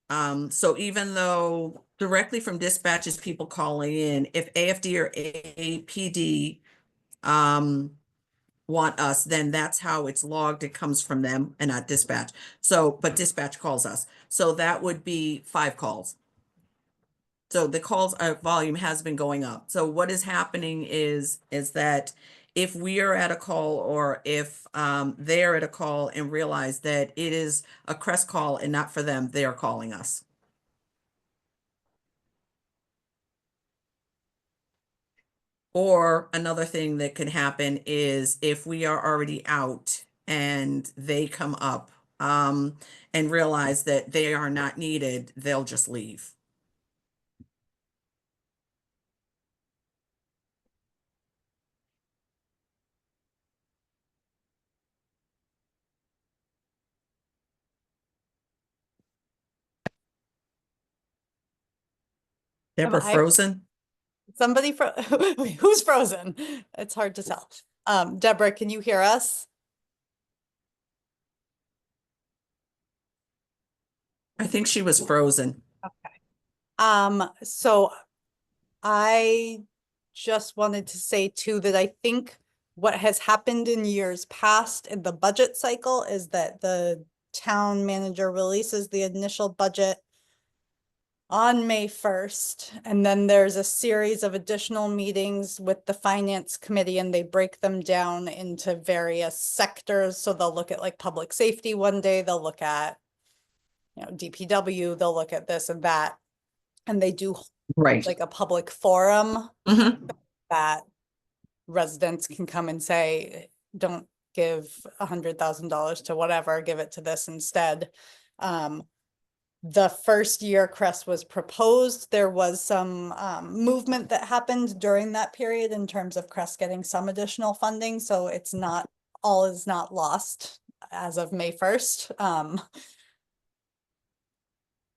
So even though directly from dispatch is people calling in, if AFD or APD want us, then that's how it's logged. It comes from them and not dispatch. So, but dispatch calls us. So that would be 5 calls. So the calls volume has been going up. So what is happening is that if we are at a call, or if they're at a call and realize that it is a CRESS call and not for them, they are calling us. Or another thing that could happen is if we are already out and they come up, and realize that they are not needed, they'll just leave. Deborah I- frozen? Somebody who's frozen? It's hard to tell. Deborah, can you hear us? I think she was frozen. So I just wanted to say too that I think what has happened in years past in the budget cycle is that the town manager releases the initial budget on May 1st, and then there's a series of additional meetings with the finance committee, and they break them down into various sectors. So they'll look at like public safety one day, they'll look at, you know, DPW, they'll look at this and that. And they do Right. like a public forum Mhm. that residents can come and say, don't give $100,000 to whatever, give it to this instead. The first year Crest was proposed, there was some movement that happened during that period in terms of Crest getting some additional funding, so it's not, all is not lost as of May 1st.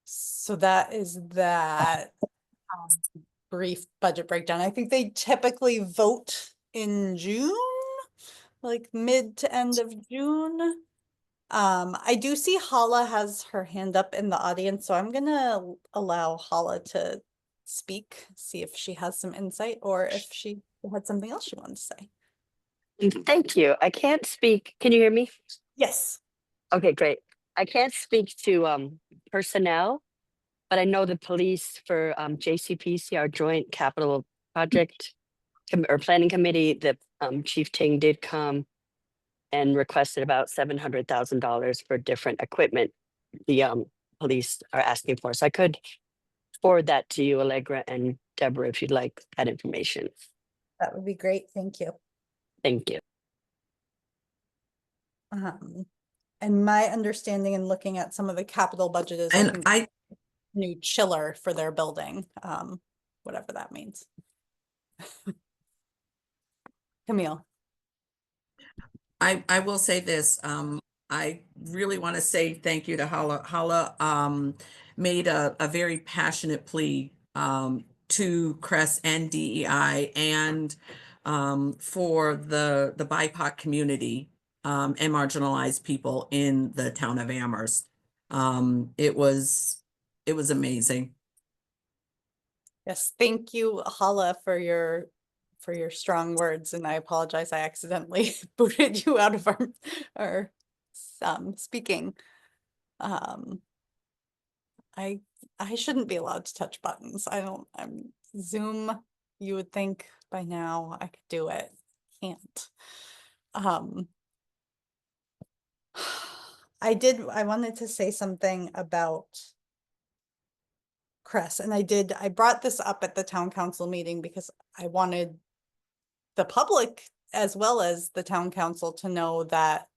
So that is that brief budget breakdown. I think they typically vote in June, like mid to end of June. I do see Hala has her hand up in the audience, so I'm gonna allow Hala to speak, see if she has some insight or if she had something else she wanted to say. Thank you. I can't speak. Can you hear me? Yes. Okay, great. I can't speak to personnel, but I know the police for JCPC, our joint capital project or planning committee, the Chief Ting did come and requested about $700,000 for different equipment the police are asking for. So I could forward that to you, Allegra and Deborah, if you'd like that information. That would be great. Thank you. Thank you. And my understanding in looking at some of the capital budget is And I new chiller for their building, whatever that means. Camille. I will say this, I really want to say thank you to Hala. Hala made a very passionate plea to Crest and DEI and for the BIPOC community and marginalized people in the town of Amherst. It was amazing. Yes, thank you, Hala, for your strong words, and I apologize, I accidentally booted you out of our speaking. I shouldn't be allowed to touch buttons. I'm Zoom, you would think by now I could do it. Can't. I wanted to say something about Crest, and I brought this up at the town council meeting because I wanted the public as well as the town council to know that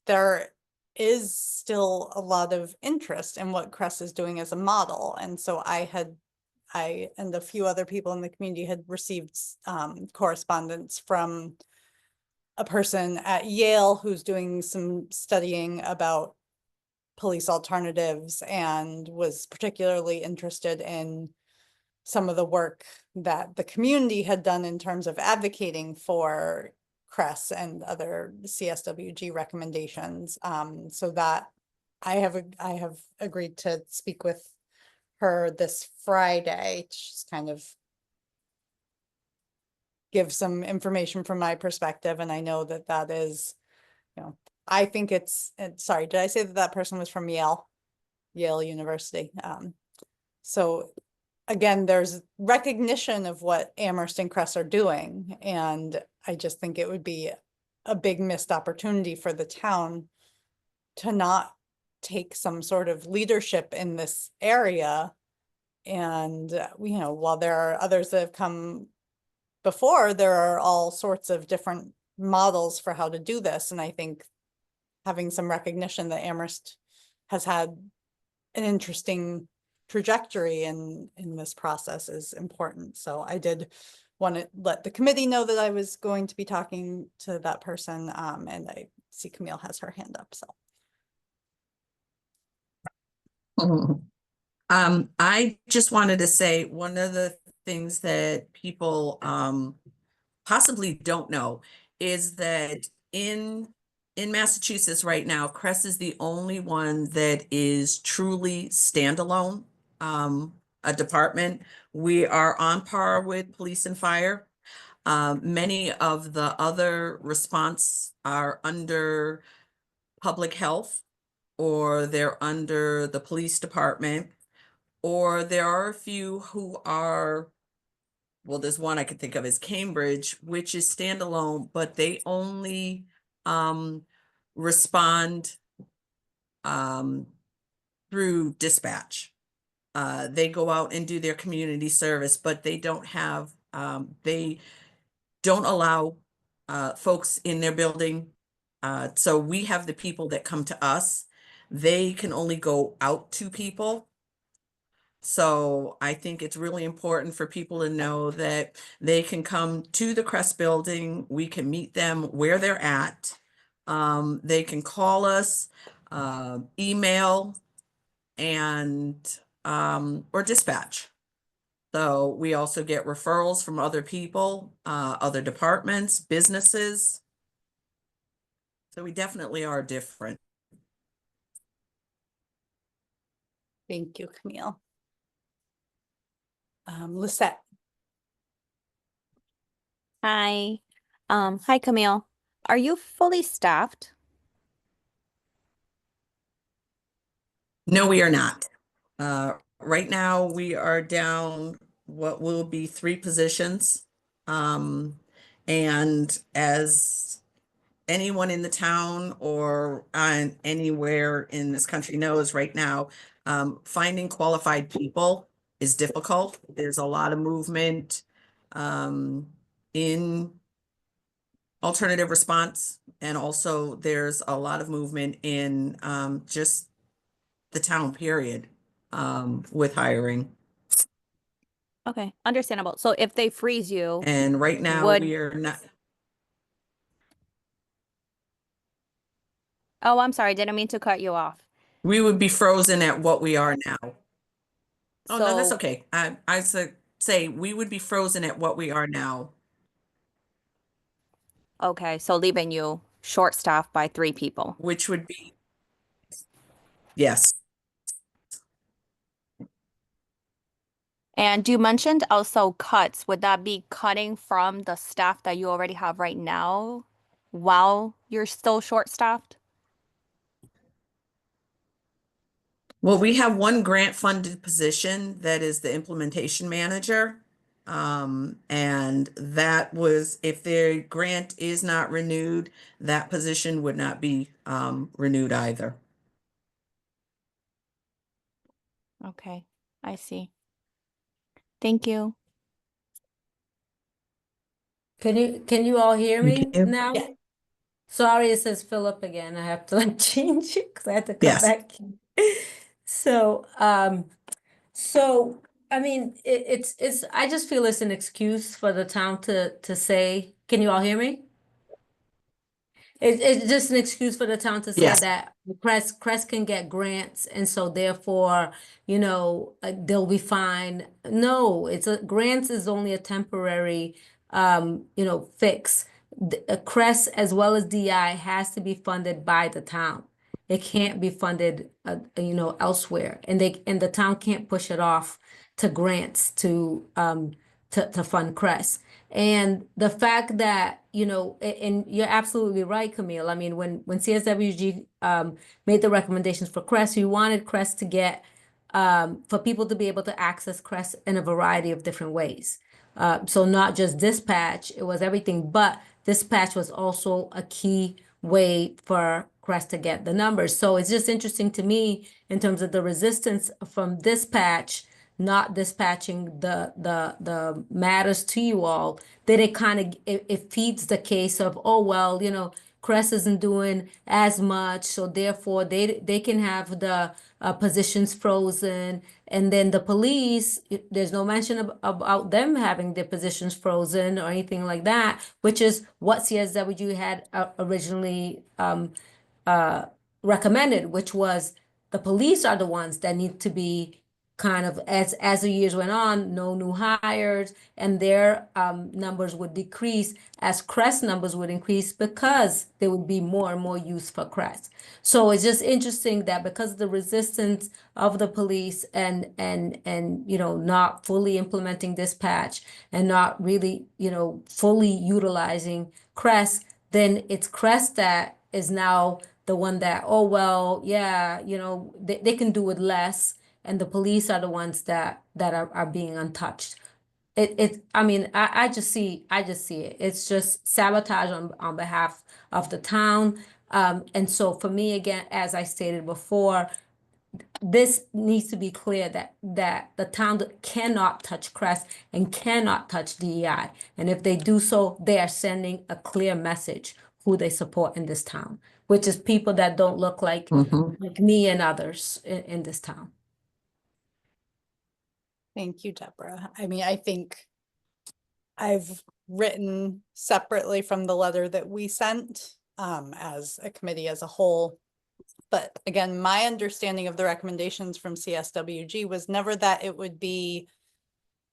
there is still a lot of interest in what Crest is doing as a model. And so I and a few other people in the community had received correspondence from a person at Yale who's doing some studying about police alternatives and was particularly interested in some of the work that the community had done in terms of advocating for Crest and other CSWG recommendations. So that I have agreed to speak with her this Friday to just kind of give some information from my perspective. And I know that that is, you know, I think sorry, did I say that person was from Yale University? So again, there's recognition of what Amherst and Crest are doing. And I just think it would be a big missed opportunity for the town to not take some sort of leadership in this area. And, you know, while there are others that have come before, there are all sorts of different models for how to do this. And I think having some recognition that Amherst has had an interesting trajectory in this process is important. So I did want to let the committee know that I was going to be talking to that person, and I see Camille has her hand up, so. I just wanted to say one of the things that people possibly don't know is that in Massachusetts right now, Crest is the only one that is truly standalone, a department. We are on par with police and fire. Many of the other response are under public health, or they're under the police department, or there are a few who are, well, there's one I could think of as Cambridge, which is standalone, but they only respond through dispatch. They go out and do their community service, but they don't have, they don't allow folks in their building. So we have the people that come to us. They can only go out to people. So I think it's really important for people to know that they can come to the Crest building. We can meet them where they're at. They can call us, email, and or dispatch. So we also get referrals from other people, other departments, businesses. So we definitely are different. Thank you, Camille. Lisette. Hi. Hi, Camille. Are you fully staffed? No, we are not. Right now, we are down what will be 3 positions. And as anyone in the town or anywhere in this country knows right now, finding qualified people is difficult. There's a lot of movement in alternative response, and also there's a lot of movement in just the town period with hiring. Okay, understandable. So if they freeze you, And right now would- we are not. oh, I'm sorry, didn't mean to cut you off. We would be frozen at what we are now. Oh, no, that's So- okay. I say we would be frozen at what we are now. Okay, so leaving you short-staffed by 3 people. Which would be, yes. And you mentioned also cuts. Would that be cutting from the staff that you already have right now while you're still short-staffed? Well, we have one grant funded position that is the implementation manager. And that was, if their grant is not renewed, that position would not be renewed either. Okay, I see. Thank you. Can you all hear me Thank you. now? Yeah. Sorry, it says Philip again. I have to like change it because I had to come Yes. back. So, I mean, it's I just feel it's an excuse for the town to say, can you all hear me? It's just an excuse for the town to say Yes. that Crest can get grants, and so therefore, you know, they'll be fine. No, grants is only a temporary, you know, fix. Crest as well as DI has to be funded by the town. It can't be funded, you know, elsewhere, and the town can't push it off to grants to fund Crest. And the fact that, you know, and you're absolutely right, Camille. I mean, when CSWG made the recommendations for Crest, we wanted Crest to get for people to be able to access Crest in a variety of different ways. So not just dispatch, it was everything, but dispatch was also a key way for Crest to get the numbers. So it's just interesting to me in terms of the resistance from dispatch not dispatching the matters to you all, that it kind of it feeds the case of, oh well, you know, Crest isn't doing as much, so therefore they can have the positions frozen. And then the police, there's no mention about them having their positions frozen or anything like that, which is what CSW had originally recommended, which was the police are the ones that need to be kind of, as the years went on, no new hires, and their numbers would decrease as Crest numbers would increase because there would be more and more use for Crest. So it's just interesting that because of the resistance of the police and you know, not fully implementing dispatch and not really, you know, fully utilizing Crest, then it's Crest that is now the one that, oh, well, yeah, you know, they can do with less, and the police are the ones that are being untouched. I mean, I just see it. It's just sabotage on behalf of the town. And so for me, again, as I stated before, this needs to be clear that the town cannot touch Crest and cannot touch DEI. And if they do so, they are sending a clear message who they support in this town, which is people that don't look like me and others in this town. Thank you, Deborah. I mean, I think I've written separately from the letter that we sent as a committee as a whole. But again, my understanding of the recommendations from CSWG was never that it would be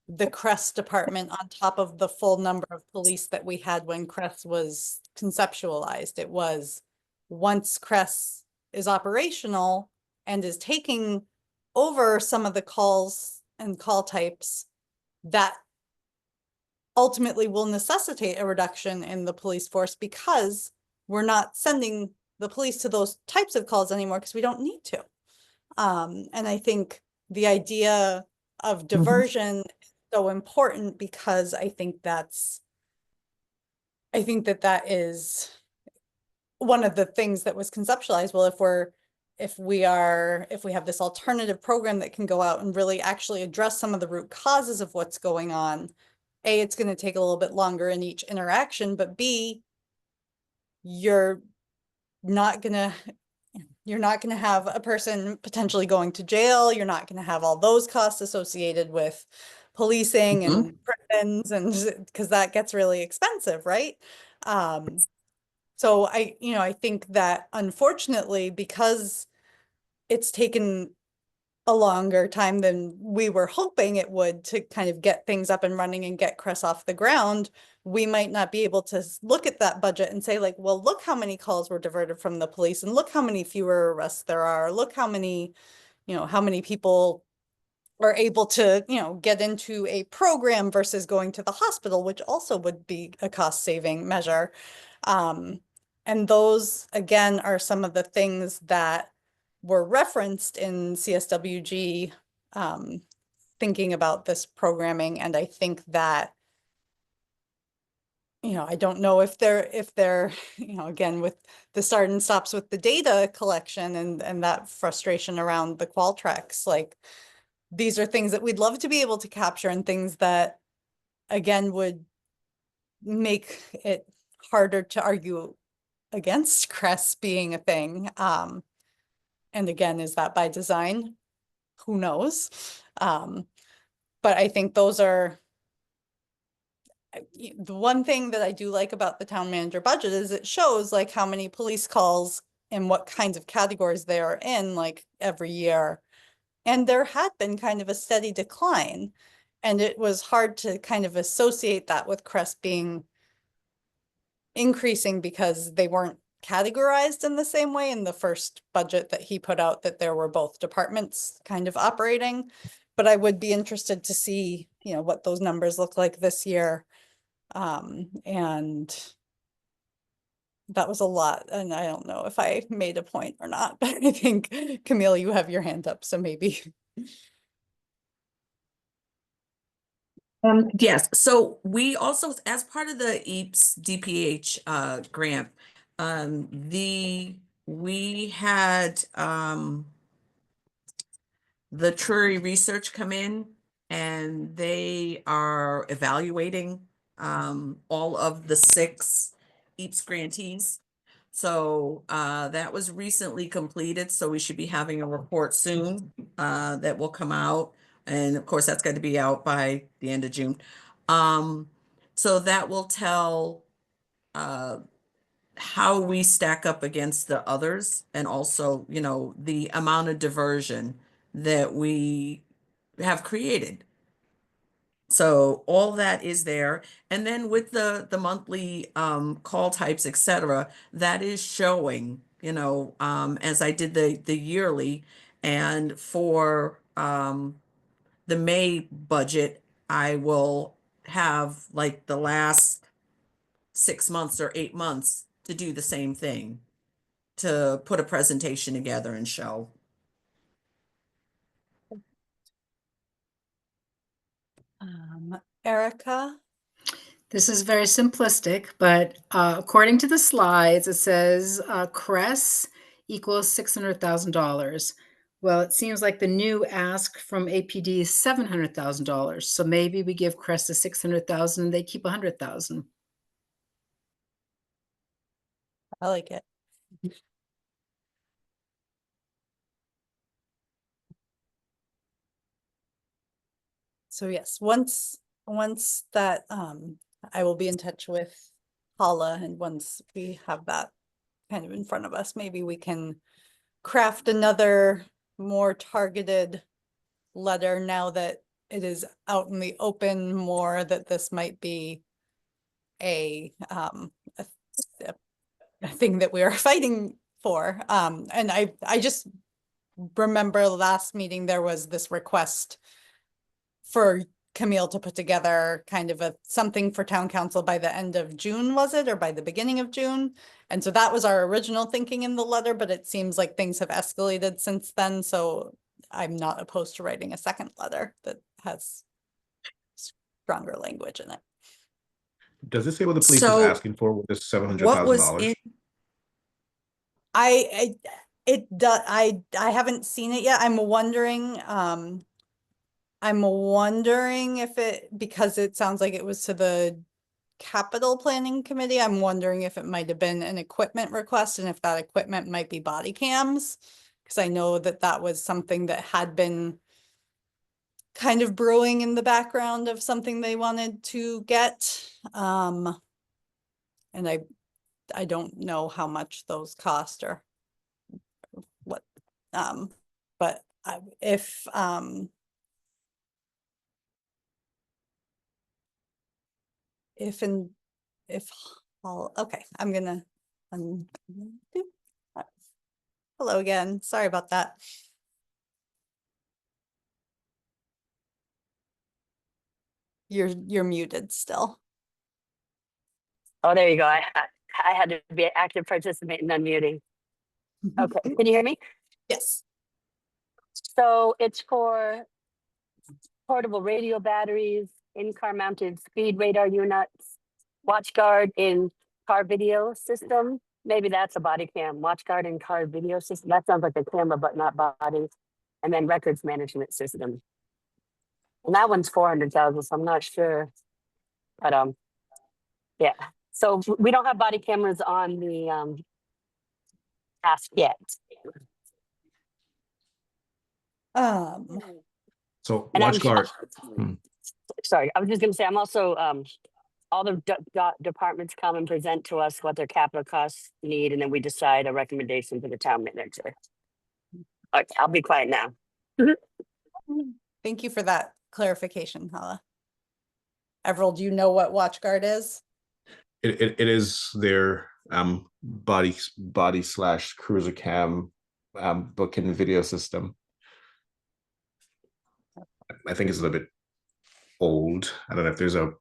the Crest department on top of the full number of police that we had when Crest was conceptualized. It was once Crest is operational and is taking over some of the calls and call types, that ultimately will necessitate a reduction in the police force because we're not sending the police to those types of calls anymore because we don't need to. And I think the idea of diversion is so important because I think that is one of the things that was conceptualized. Well, if we have this alternative program that can go out and really actually address some of the root causes of what's going on, A, it's going to take a little bit longer in each interaction, but B, you're not going to have a person potentially going to jail. You're not going to have all those costs associated with policing and prisons, and because that gets really expensive, right? So I think that unfortunately, because it's taken a longer time than we were hoping it would to kind of get things up and running and get Crest off the ground, we might not be able to look at that budget and say like, well, look how many calls were diverted from the police and look how many fewer arrests there are. Look how many people are able to, get into a program versus going to the hospital, which also would be a cost saving measure. And those, again, are some of the things that were referenced in CSWG thinking about this programming. And I think that, I don't know if they're, again, with the start and stops with the data collection and that frustration around the Qualtrics, like these are things that we'd love to be able to capture and things that, again, would make it harder to argue against Crest being a thing. And again, is that by design? Who knows? But I think those are the one thing that I do like about the town manager budget is it shows like how many police calls and what kinds of categories they are in like every year. And there had been kind of a steady decline. And it was hard to kind of associate that with Crest being increasing because they weren't categorized in the same way in the first budget that he put out, that there were both departments kind of operating. But I would be interested to see, what those numbers look like this year. And that was a lot. And I don't know if I made a point or not, but I think Camille, you have your hand up, so maybe. Yes, so we also, as part of the EAPS DPH grant, we had the Trury Research come in and they are evaluating all of the 6 EAPS grantees. So that was recently completed, so we should be having a report soon that will come out. And of course, that's going to be out by the end of June. So that will tell how we stack up against the others, and also, you know, the amount of diversion that we have created. So all that is there. And then with the monthly call types, et cetera, that is showing, you know, as I did the yearly, and for the May budget, I will have like the last 6 months or 8 months to do the same thing, to put a presentation together and show. Erica? This is very simplistic, but according to the slides, it says CRESS equals $600,000. Well, it seems like the new ask from APD is $700,000. So maybe we give CRESS the 600,000 and they keep 100,000. I like it. So yes, once that I will be in touch with Paula, and once we have that kind of in front of us, maybe we can craft another more targeted letter now that it is out in the open more, that this might be a thing that we are fighting for. And I just remember last meeting, there was this request for Camille to put together kind of something for town council by the end of June, was it, or by the beginning of June? And so that was our original thinking in the letter, but it seems like things have escalated since then. So I'm not opposed to writing a second letter that has stronger language in it. Does it say what the police is So, asking for with this What was $700,000? in, I haven't seen it yet. I'm wondering if it, because it sounds like it was to the capital planning committee, I'm wondering if it might have been an equipment request, and if that equipment might be body cams, because I know that that was something that had been kind of brewing in the background of something they wanted to get. And I don't know how much those cost or what, but if okay, I'm gonna hello again, sorry about that. You're muted still. Oh, there you go. I had to be an active participant in unmuting. Okay, can you hear me? Yes. So it's for portable radio batteries, in-car mounted speed radar units, watch guard in car video system. Maybe that's a body cam, watch guard in car video system. That sounds like a camera, but not body. And then records management system. And that one's 400,000, so I'm not sure. But yeah. So we don't have body cameras on the ask yet. So And I'm WatchGuard. sorry, I was just gonna say, I'm also all the departments come and present to us what their capital costs need, and then we decide a recommendation for the town manager. Okay, I'll be quiet now. Thank you for that clarification, Hala. Everald, do you know what WatchGuard is? It is their body slash cruiser cam book and video system. I think it's a little bit old. I don't know if there's a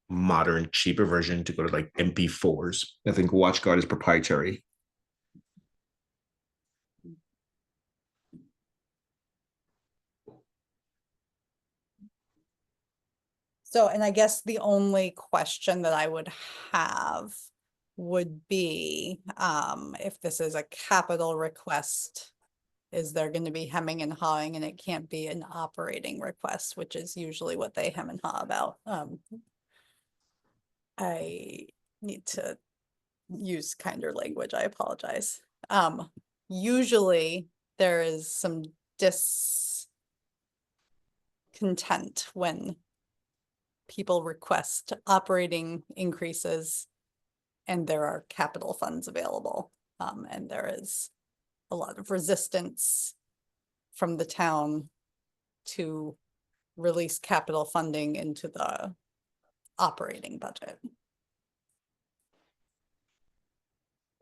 modern, cheaper version to go to like MP4s. I think WatchGuard is proprietary. So, and I guess the only question that I would have would be, if this is a capital request, is there going to be hemming and hawing, and it can't be an operating request, which is usually what they hem and haw about. I need to use kinder language, I apologize. Usually there is some discontent when people request operating increases and there are capital funds available. And there is a lot of resistance from the town to release capital funding into the operating budget.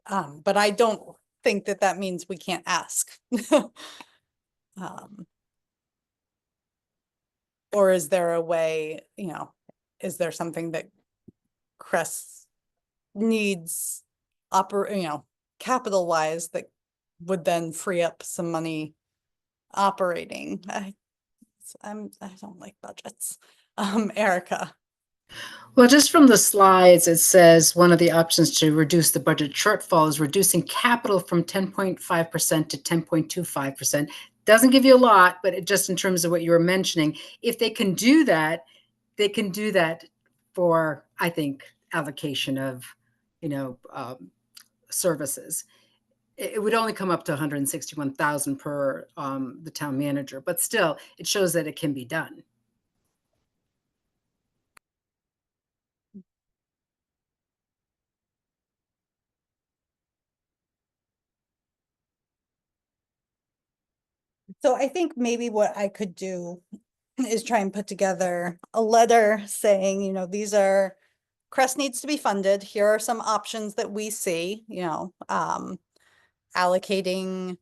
But I don't think that that means we can't ask. Or is there a way, you know, is there something that Crest needs capital wise that would then free up some money operating? I don't like budgets. Erica. Well, just from the slides, it says one of the options to reduce the budget shortfall is reducing capital from 10.5% to 10.25%. Doesn't give you a lot, but it just in terms of what you were mentioning, if they can do that, they can do that for, I think, allocation of, services. It would only come up to 161,000 per the town manager, but still, it shows that it can be done. So I think maybe what I could do is try and put together a letter saying, these are, Crest needs to be funded. Here are some options that we see, allocating,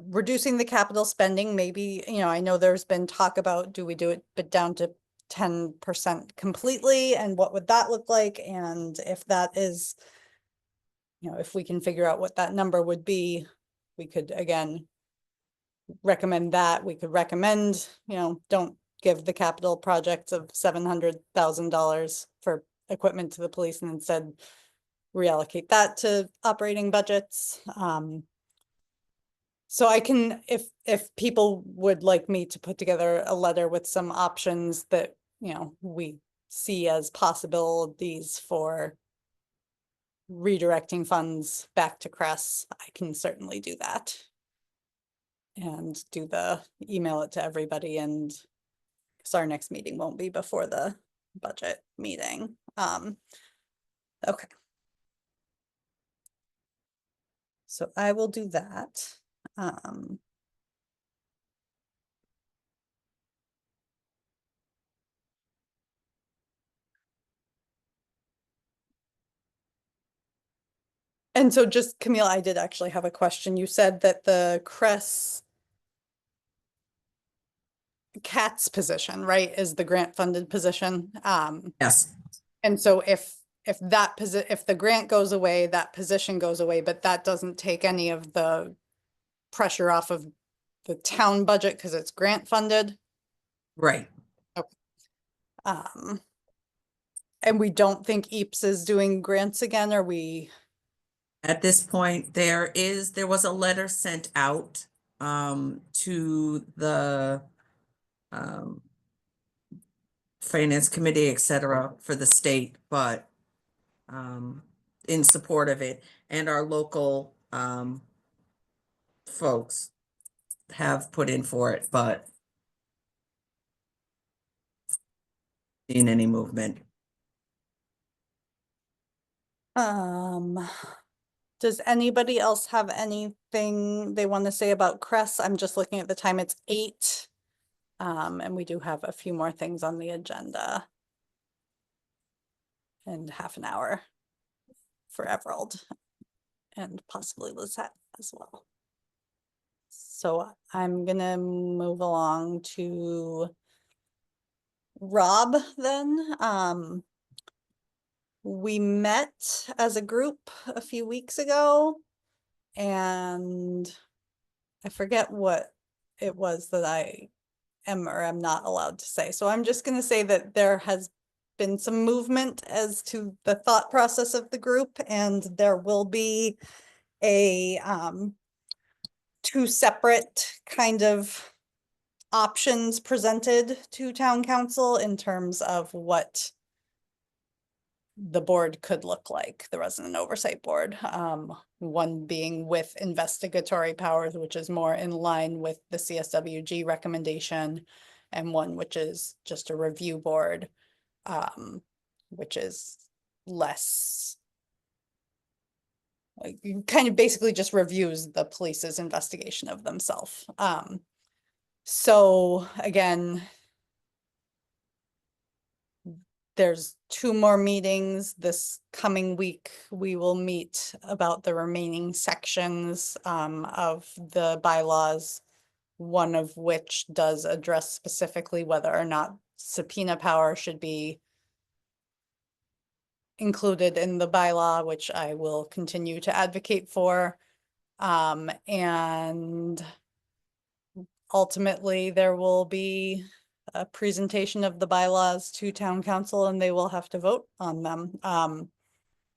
reducing the capital spending. Maybe, I know there's been talk about, do we do it but down to 10% completely? And what would that look like? And if that is, if we can figure out what that number would be, we could, again, recommend that. We could recommend, don't give the capital projects of $700,000 for equipment to the police and instead reallocate that to operating budgets. So I can, if people would like me to put together a letter with some options that, we see as possibilities for redirecting funds back to Crest, I can certainly do that. And email it to everybody, and because our next meeting won't be before the budget meeting. Okay. So I will do that. And so just, Camille, I did actually have a question. You said that the Crest CATS position, right, is the grant funded position. Yes. And so if the grant goes away, that position goes away, but that doesn't take any of the pressure off of the town budget because it's grant funded. Right. And we don't think EAPS is doing grants again, or we? At this point, there was a letter sent out to the finance committee, et cetera, for the state, but in support of it, and our local folks have put in for it, but seen any movement. Does anybody else have anything they want to say about Crest? I'm just looking at the time, it's 8. And we do have a few more things on the agenda. And half an hour for Everald and possibly Lizette as well. So I'm gonna move along to Rob then. We met as a group a few weeks ago and I forget what it was that I am or am not allowed to say. So I'm just going to say that there has been some movement as to the thought process of the group, and there will be a 2 separate kind of options presented to town council in terms of what the board could look like, the resident oversight board. One being with investigatory powers, which is more in line with the CSWG recommendation, and one which is just a review board, which is less, like, kind of basically just reviews the police's investigation of themselves. So again, there's 2 more meetings this coming week. We will meet about the remaining sections of the bylaws, one of which does address specifically whether or not subpoena power should be included in the bylaw, which I will continue to advocate for. And ultimately, there will be a presentation of the bylaws to town council, and they will have to vote on them.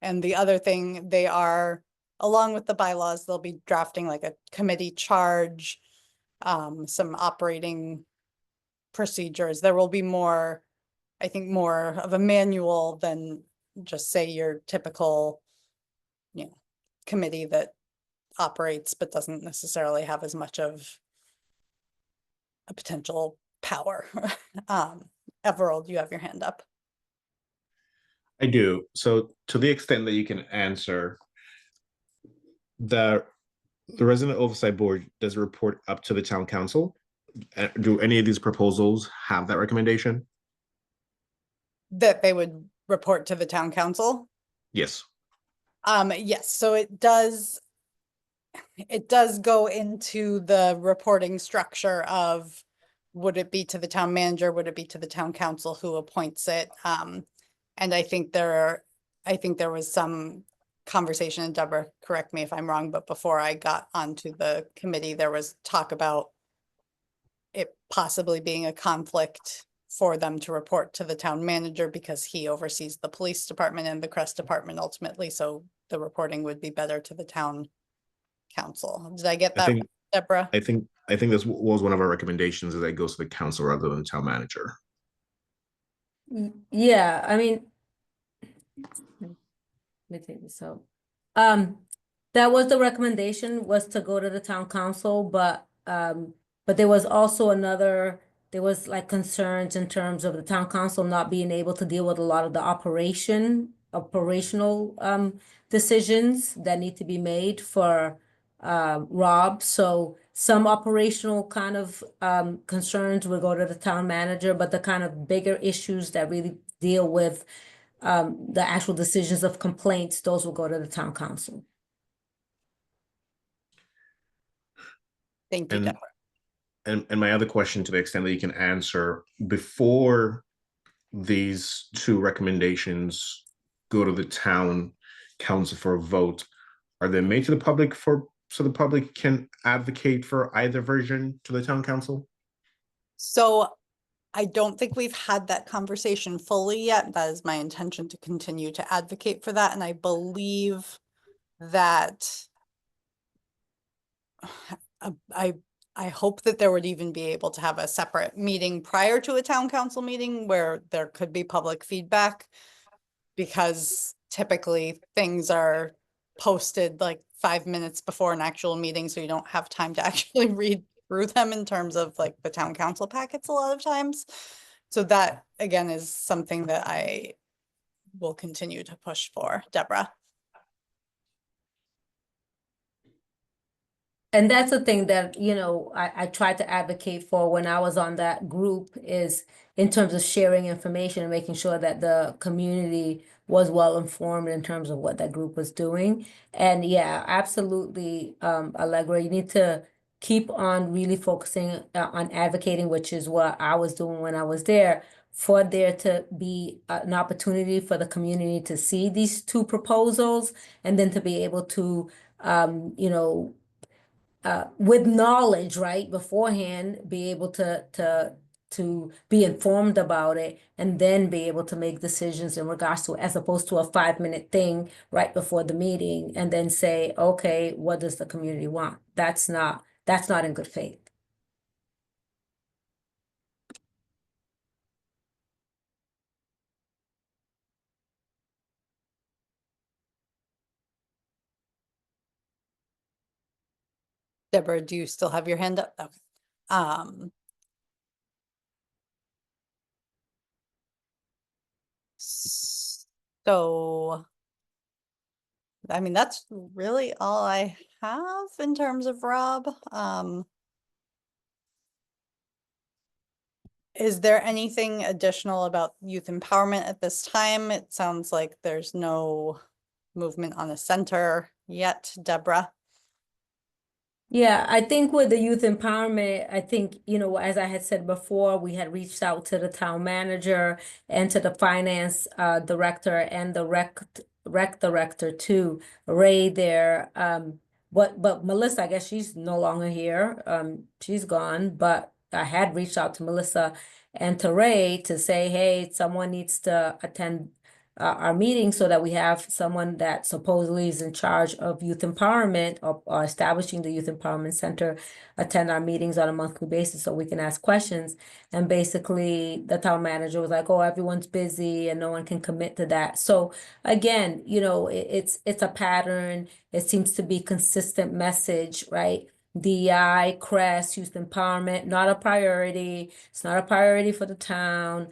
And the other thing, they are, along with the bylaws, they'll be drafting like a committee charge, some operating procedures. There will be more, I think, more of a manual than just say your typical, committee that operates but doesn't necessarily have as much of a potential power. Everald, you have your hand up. I do. So to the extent that you can answer, the resident oversight board does a report up to the town council. Do any of these proposals have that recommendation? That they would report to the town council? Yes. Yes, so it does go into the reporting structure of, would it be to the town manager, would it be to the town council who appoints it? And I think there was some conversation, and Deborah, correct me if I'm wrong, but before I got onto the committee, there was talk about it possibly being a conflict for them to report to the town manager because he oversees the police department and the Crest department ultimately, so the reporting would be better to the town council. Did I get that right, Deborah? I think this was one of our recommendations, is that it goes to the council rather than the town manager. Yeah, I mean, let me take this out. That was the recommendation, was to go to the town council, but there was also there was like concerns in terms of the town council not being able to deal with a lot of the operational decisions that need to be made for Rob. So some operational kind of concerns will go to the town manager, but the kind of bigger issues that really deal with the actual decisions of complaints, those will go to the town council. Thank you, Deborah. And my other question, to the extent that you can answer, before these 2 recommendations go to the town council for a vote, are they made to the public so the public can advocate for either version to the town council? So I don't think we've had that conversation fully yet. That is my intention, to continue to advocate for that. And I believe that I hope that there would even be able to have a separate meeting prior to a town council meeting where there could be public feedback, because typically things are posted like 5 minutes before an actual meeting, so you don't have time to actually read through them in terms of like the town council packets a lot of times. So that again is something that I will continue to push for. Deborah. And that's the thing that, I tried to advocate for when I was on that group, is in terms of sharing information and making sure that the community was well informed in terms of what that group was doing. And yeah, absolutely, Allegra, you need to keep on really focusing on advocating, which is what I was doing when I was there, for there to be an opportunity for the community to see these 2 proposals, and then to be able to, with knowledge, right, beforehand, be able to be informed about it, and then be able to make decisions in regards to it, as opposed to a 5-minute thing right before the meeting, and then say, okay, what does the community want? That's not in good faith. Deborah, do you still have your hand up? Okay. So, I mean, that's really all I have in terms of Rob. Is there anything additional about youth empowerment at this time? It sounds like there's no movement on a center yet, Deborah. Yeah, I think with the youth empowerment, I think, you know, as I had said before, we had reached out to the town manager and to the finance director and the rec director too, Ray there. But Melissa, I guess she's no longer here. She's gone, but I had reached out to Melissa and to Ray to say, hey, someone needs to attend our meeting so that we have someone that supposedly is in charge of youth empowerment or establishing the youth empowerment center attend our meetings on a monthly basis so we can ask questions. And basically the town manager was like, oh, everyone's busy and no one can commit to that. So again, you know, it's a pattern. It seems to be consistent message, right? DEI, CREST, youth empowerment, not a priority. It's not a priority for the town.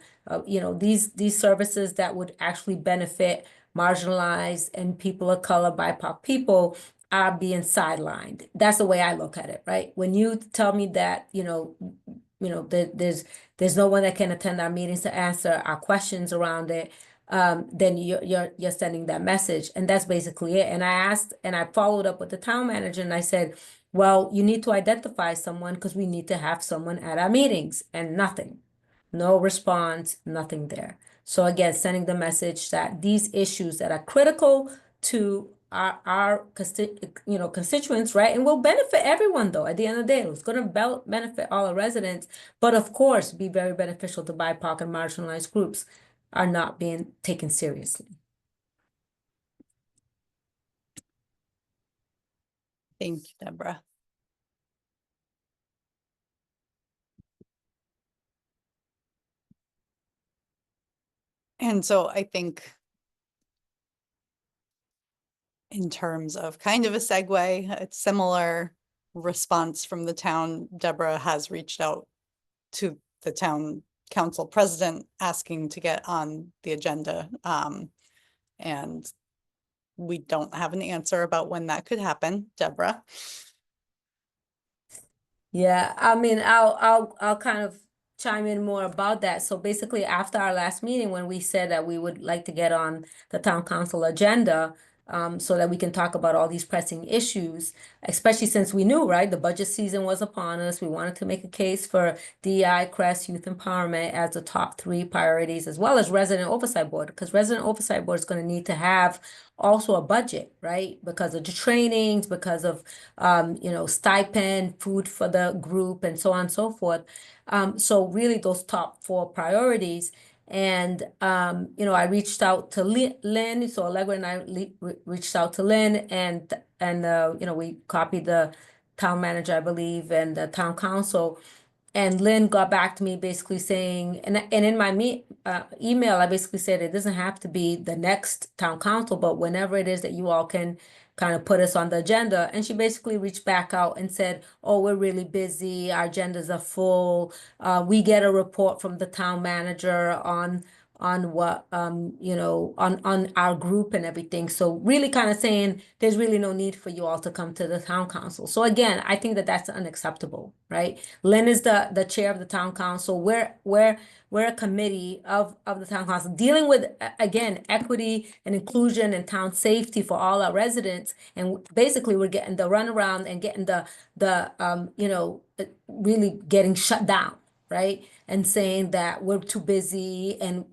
You know, these services that would actually benefit marginalized and people of color, BIPOC people are being sidelined. That's the way I look at it, right? When you tell me that, there's no one that can attend our meetings to answer our questions around it, then you're sending that message. And that's basically it. And I asked, and I followed up with the town manager and I said, well, you need to identify someone because we need to have someone at our meetings, and nothing. No response, nothing there. So again, sending the message that these issues that are critical to our constituents, right? And will benefit everyone though, at the end of the day, it's going to benefit all the residents, but of course be very beneficial to BIPOC and marginalized groups are not being taken seriously. Thank you, Deborah. And so I think in terms of kind of a segue, a similar response from the town, Deborah has reached out to the town council president asking to get on the agenda. And we don't have an answer about when that could happen, Deborah. Yeah, I mean, I'll kind of chime in more about that. So basically, after our last meeting, when we said that we would like to get on the town council agenda, so that we can talk about all these pressing issues, especially since we knew, right, the budget season was upon us. We wanted to make a case for DEI, CREST, youth empowerment as the top 3 priorities, as well as resident oversight board, because resident oversight board is going to need to have also a budget, right? Because of the trainings, because of, stipend, food for the group, and so on and so forth. So really those top 4 priorities. And, I reached out to Lynn, so Allegra and I reached out to Lynn and we copied the town manager, I believe, and the town council. And Lynn got back to me basically saying, and in my email, I basically said it doesn't have to be the next town council, but whenever it is that you all can kind of put us on the agenda. And she basically reached back out and said, oh, we're really busy. Our agendas are full. We get a report from the town manager on what, on our group and everything. So really kind of saying there's really no need for you all to come to the town council. So again, I think that that's unacceptable, right? Lynn is the chair of the town council. We're a committee of the town council dealing with, again, equity and inclusion and town safety for all our residents. And basically we're getting the runaround and getting really getting shut down, right? And saying that we're too busy and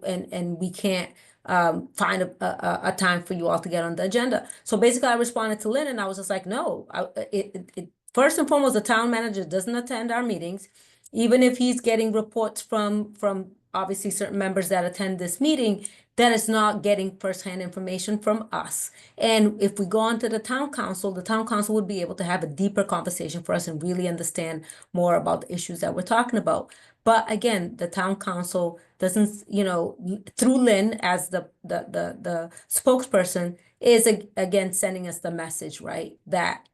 we can't find a time for you all to get on the agenda. So basically I responded to Lynn and I was just like, no, first and foremost, the town manager doesn't attend our meetings. Even if he's getting reports from obviously certain members that attend this meeting, that is not getting firsthand information from us. And if we go on to the town council would be able to have a deeper conversation for us and really understand more about the issues that we're talking about. But again, the town council doesn't, through Lynn as the spokesperson is again sending us the message, right? That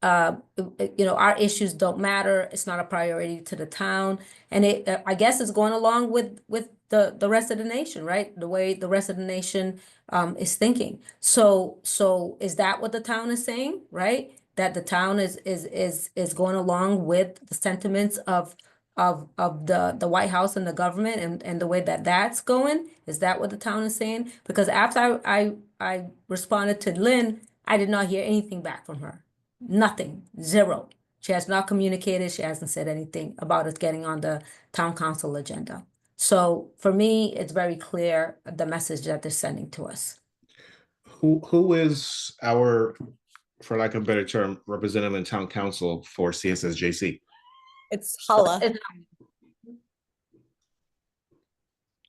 our issues don't matter. It's not a priority to the town. And I guess it's going along with the rest of the nation, right? The way the rest of the nation is thinking. So is that what the town is saying, right? That the town is going along with the sentiments of the White House and the government and the way that that's going? Is that what the town is saying? Because after I responded to Lynn, I did not hear anything back from her. Nothing, zero. She has not communicated. She hasn't said anything about it getting on the town council agenda. So for me, it's very clear the message that they're sending to us. Who is our, for lack of a better term, representative in town council for CSSJC? It's Hala. It's-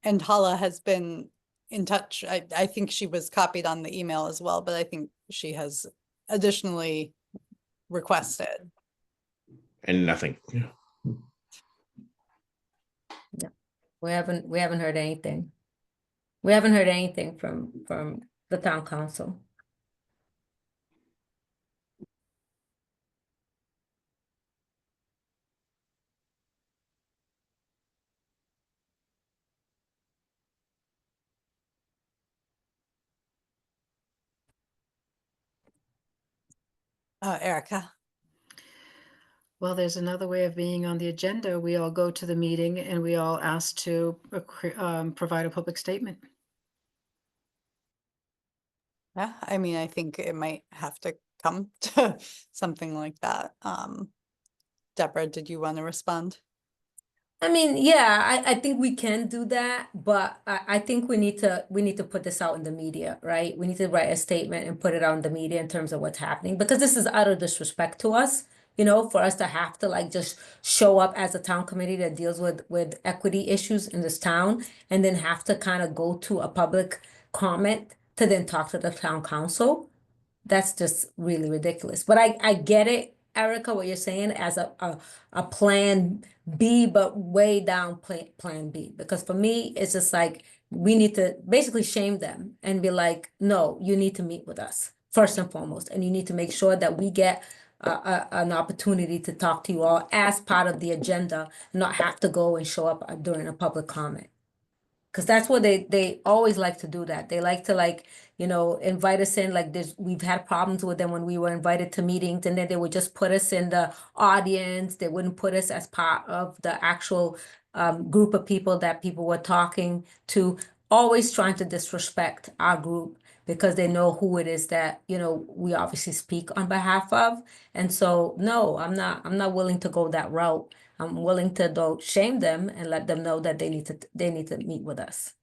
And Hala has been in touch. I think she was copied on the email as well, but I think she has additionally requested. And nothing. We haven't heard anything. We haven't heard anything from the town council. Erica. Well, there's another way of being on the agenda. We all go to the meeting and we all ask to provide a public statement. Yeah, I mean, I think it might have to come to something like that. Deborah, did you want to respond? I mean, yeah, I think we can do that, but I think we need to put this out in the media, right? We need to write a statement and put it out in the media in terms of what's happening, because this is utter disrespect to us, for us to have to like just show up as a town committee that deals with equity issues in this town and then have to kind of go to a public comment to then talk to the town council. That's just really ridiculous. But I get it, Erica, what you're saying as a plan B, but way down plan B. Because for me, it's just like we need to basically shame them and be like, no, you need to meet with us first and foremost. And you need to make sure that we get an opportunity to talk to you all as part of the agenda, not have to go and show up during a public comment. Because that's what they always like to do that. They like to invite us in, like we've had problems with them when we were invited to meetings and then they would just put us in the audience. They wouldn't put us as part of the actual group of people that people were talking to, always trying to disrespect our group because they know who it is that, we obviously speak on behalf of. And so, no, I'm not willing to go that route. I'm willing to though shame them and let them know that they need to meet with us.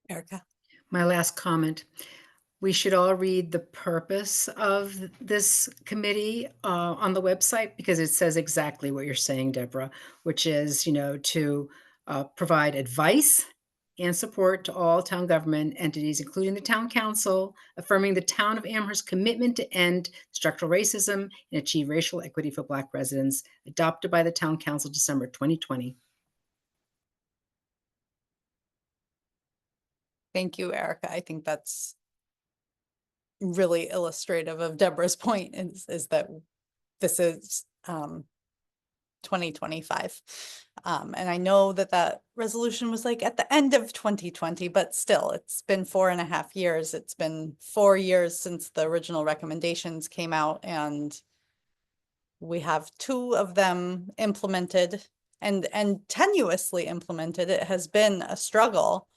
Erica. My last comment. We should all read the purpose of this committee on the website because it says exactly what you're saying, Deborah, which is, to provide advice and support to all town government entities, including the town council, affirming the town of Amherst's commitment to end structural racism and achieve racial equity for Black residents, adopted by the town council December 2020. Thank you, Erica. I think that's really illustrative of Deborah's point is that this is 2025. And I know that resolution was like at the end of 2020, but still it's been 4.5 years. It's been 4 years since the original recommendations came out and we have 2 of them implemented and tenuously implemented. It has been a struggle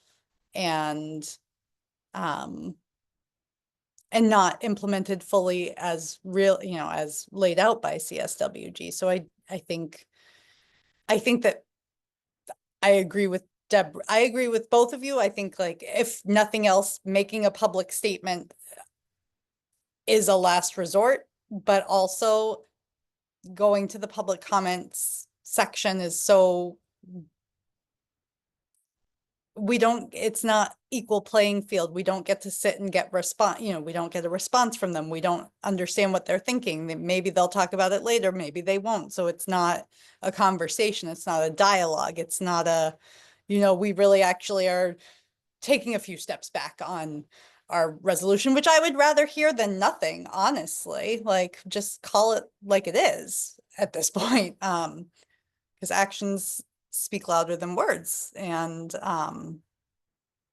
and not implemented fully as real, as laid out by CSWG. So I think that I agree with Deb. I agree with both of you. I think like if nothing else, making a public statement is a last resort, but also going to the public comments section is so it's not equal playing field. We don't get to sit and get response, we don't get a response from them. We don't understand what they're thinking. Maybe they'll talk about it later, maybe they won't. So it's not a conversation. It's not a dialogue. It's not a, we really actually are taking a few steps back on our resolution, which I would rather hear than nothing, honestly. Like, just call it like it is at this point. Because actions speak louder than words. And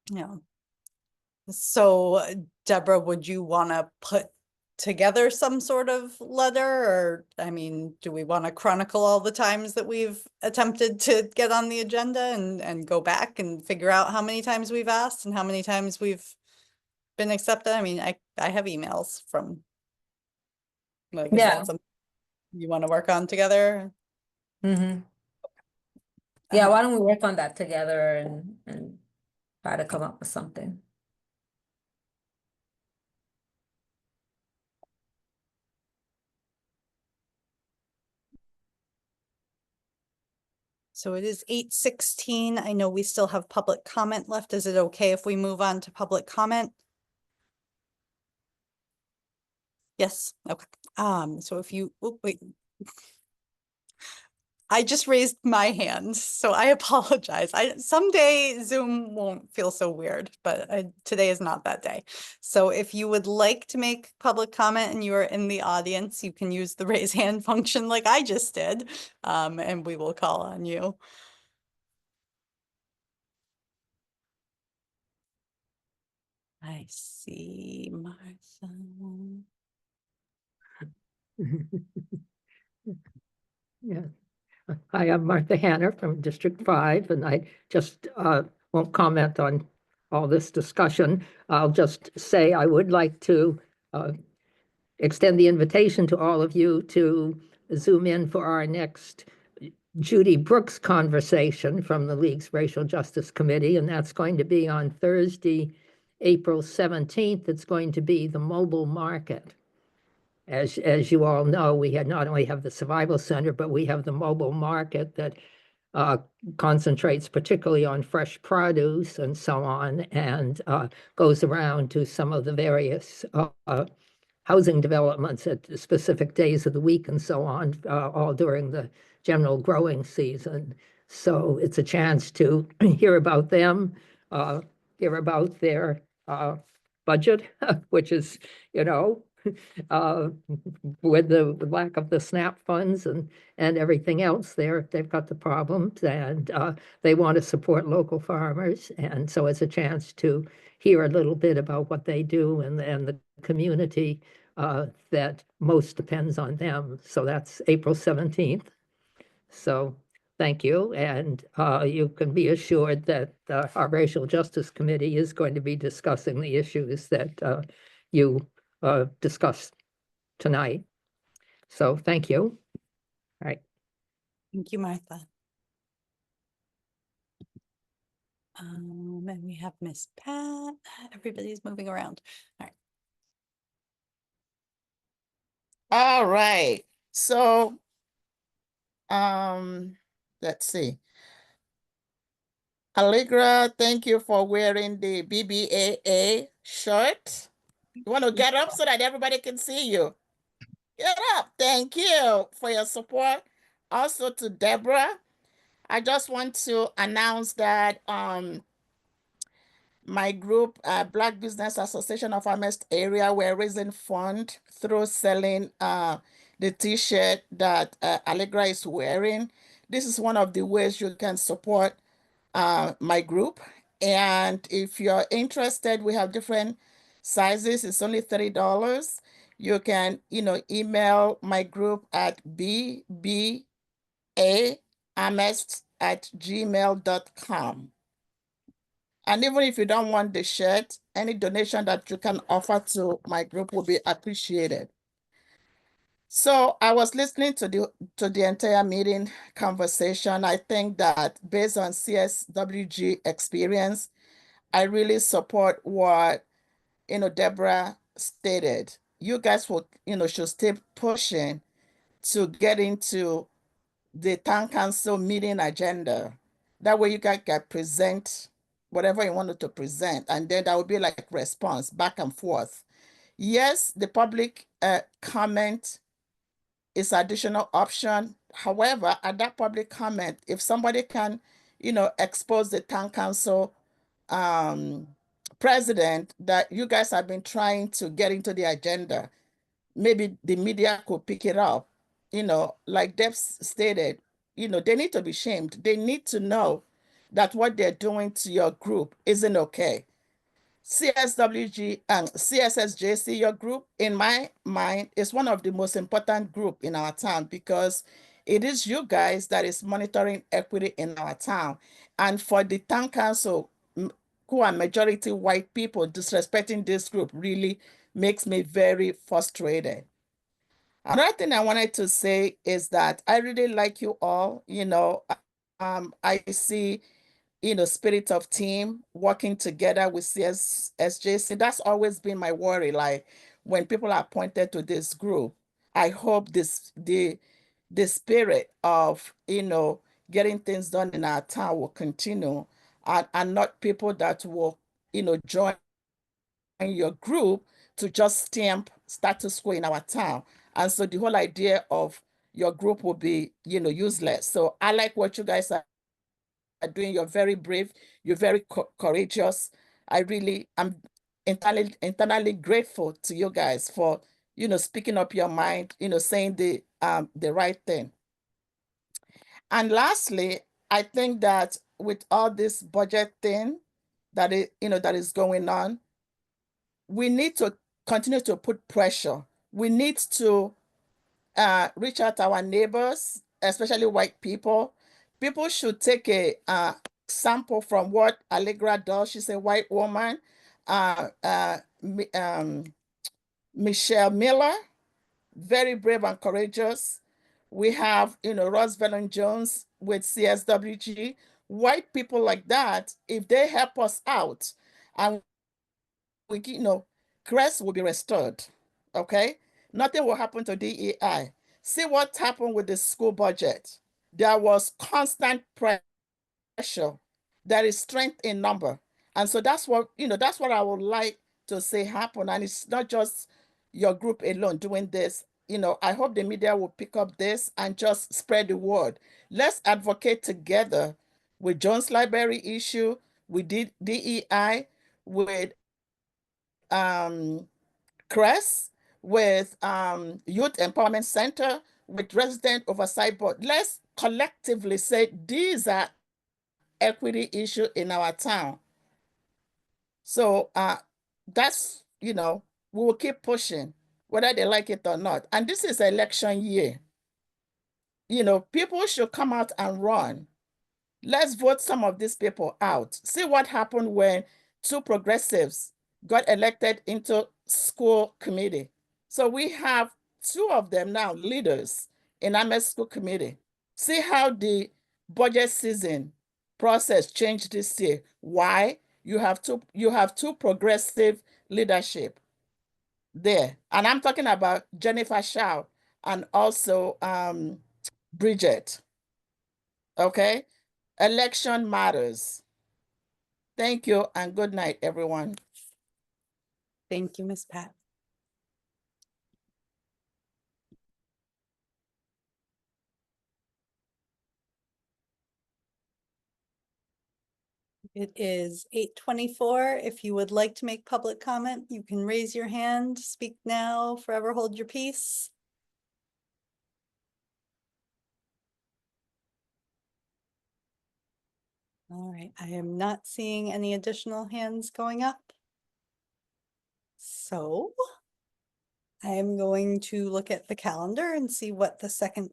you know, so Deborah, would you want to put together some sort of letter, or, I mean, do we want to chronicle all the times that we've attempted to get on the agenda and go back and figure out how many times we've asked and how many times we've been accepted? I mean, I have emails from, like, is Yeah. that something you want to work on together? Mm-hmm. Yeah, why don't we work on that together and try to come up with something? So it is 8:16. I know we still have public comment left. Is it okay if we move on to public comment? Yes, okay. So if you, oh, wait. I just raised my hand, so I apologize. Someday Zoom won't feel so weird, but today is not that day. So if you would like to make public comment and you are in the audience, you can use the raise hand function like I just did, and we will call on you. I see Martha. Yeah. Hi, I'm Martha Hanner from District 5, and I just won't comment on all this discussion. I'll just say I would like to extend the invitation to all of you to Zoom in for our next Judy Brooks conversation from the League's Racial Justice Committee, and that's going to be on Thursday, April 17th. It's going to be the mobile market. As you all know, we not only have the Survival Center, but we have the mobile market that concentrates particularly on fresh produce and so on, and goes around to some of the various housing developments at specific days of the week and so on, all during the general growing season. So it's a chance to hear about them, hear about their budget, which is, with the lack of the SNAP funds and everything else, they've got the problems, and they want to support local farmers. And so it's a chance to hear a little bit about what they do and the community that most depends on them. So that's April 17th. So thank you. And you can be assured that our Racial Justice Committee is going to be discussing the issues that you discussed tonight. So thank you. All right. Thank you, Martha. And we have Miss Pat. Everybody's moving around. All right. All right. So, let's see. Allegra, thank you for wearing the BBAA shirt. You want to get up so that everybody can see you? Get up. Thank you for your support. Also to Deborah, I just want to announce that my group, Black Business Association of Amherst Area, we're raising fund through selling the t-shirt that Allegra is wearing. This is one of the ways you can support my group. And if you're interested, we have different sizes. It's only $30. You can, email my group at bbaamherst@gmail.com. And even if you don't want the shirt, any donation that you can offer to my group will be appreciated. So I was listening to the entire meeting conversation. I think that based on CSWG experience, I really support what Deborah stated. You guys will should stay pushing to get into the town council meeting agenda. That way you guys can present whatever you wanted to present, and then that would be like response back and forth. Yes, the public comment is additional option. However, at that public comment, if somebody can, expose the town council president that you guys have been trying to get into the agenda. Maybe the media could pick it up. Like Deb stated, they need to be shamed. They need to know that what they're doing to your group isn't okay. CSWG and CSSJC, your group, in my mind, is one of the most important group in our town because it is you guys that is monitoring equity in our town. And for the town council, who are majority white people, disrespecting this group really makes me very frustrated. Another thing I wanted to say is that I really like you all. I see spirit of team working together with CSSJC. That's always been my worry. Like when people are appointed to this group, I hope the spirit of getting things done in our town will continue, and not people that will join your group to just stamp status quo in our town. And so the whole idea of your group will be useless. So I like what you guys are doing. You're very brave. You're very courageous. I really am internally grateful to you guys for speaking up your mind, saying the right thing. And lastly, I think that with all this budget thing that is going on, we need to continue to put pressure. We need to reach out to our neighbors, especially white people. People should take a sample from what Allegra does. She's a white woman. Michelle Miller, very brave and courageous. We have, Ross Jones with CSWG. White people like that, if they help us out, and we, Crest will be restored. Okay, nothing will happen to DEI. See what happened with the school budget. There was constant pressure. There is strength in number. And so that's what I would like to say happen. And it's not just your group alone doing this. I hope the media will pick up this and just spread the word. Let's advocate together with Jones Library issue, with DEI, with CRESS, with Youth Empowerment Center, with Resident Oversight Board. Let's collectively say these are equity issue in our town. So that's, we will keep pushing, whether they like it or not. And this is election year. People should come out and run. Let's vote some of these people out. See what happened when two progressives got elected into school committee. So we have two of them now leaders in Ames School Committee. See how the budget season process changed this year. Why? You have two progressive leadership there. And I'm talking about Jennifer Shaw and also Bridget. Okay? Election matters. Thank you and good night, everyone. Thank you, Ms. Pat. It is 8:24. If you would like to make public comment, you can raise your hand, speak now, forever hold your peace. All right, I am not seeing any additional hands going up. So I am going to look at the calendar and see what the second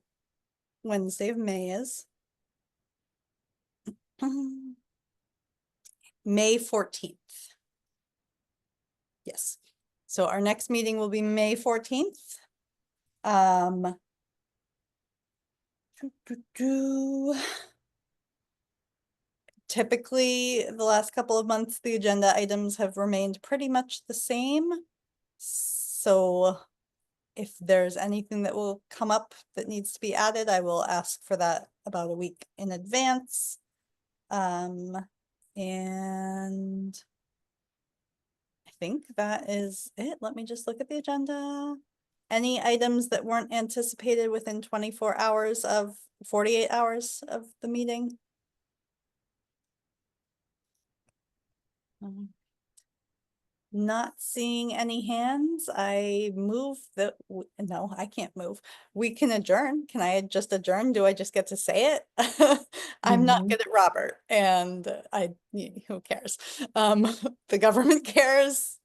Wednesday of May is. May 14th. Yes. So our next meeting will be May 14th. Typically, the last couple of months, the agenda items have remained pretty much the same. So if there's anything that will come up that needs to be added, I will ask for that about a week in advance. And I think that is it. Let me just look at the agenda. Any items that weren't anticipated within 24 hours of 48 hours of the meeting? Not seeing any hands, I move that, no, I can't move. We can adjourn. Can I just adjourn? Do I just get to say it? I'm not Mhm. good at Robert and who cares? The government cares.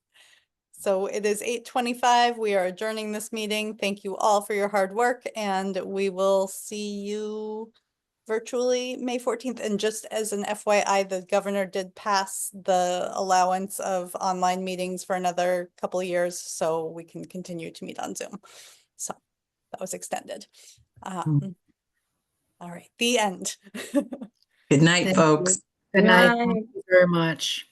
So it is 8:25. We are adjourning this meeting. Thank you all for your hard work and we will see you virtually May 14th. And just as an FYI, the governor did pass the allowance of online meetings for another couple of years, so we can continue to meet on Zoom. So that was extended. All right, the end. Good night, Thank folks. you. Good night. Night. Thank you very much.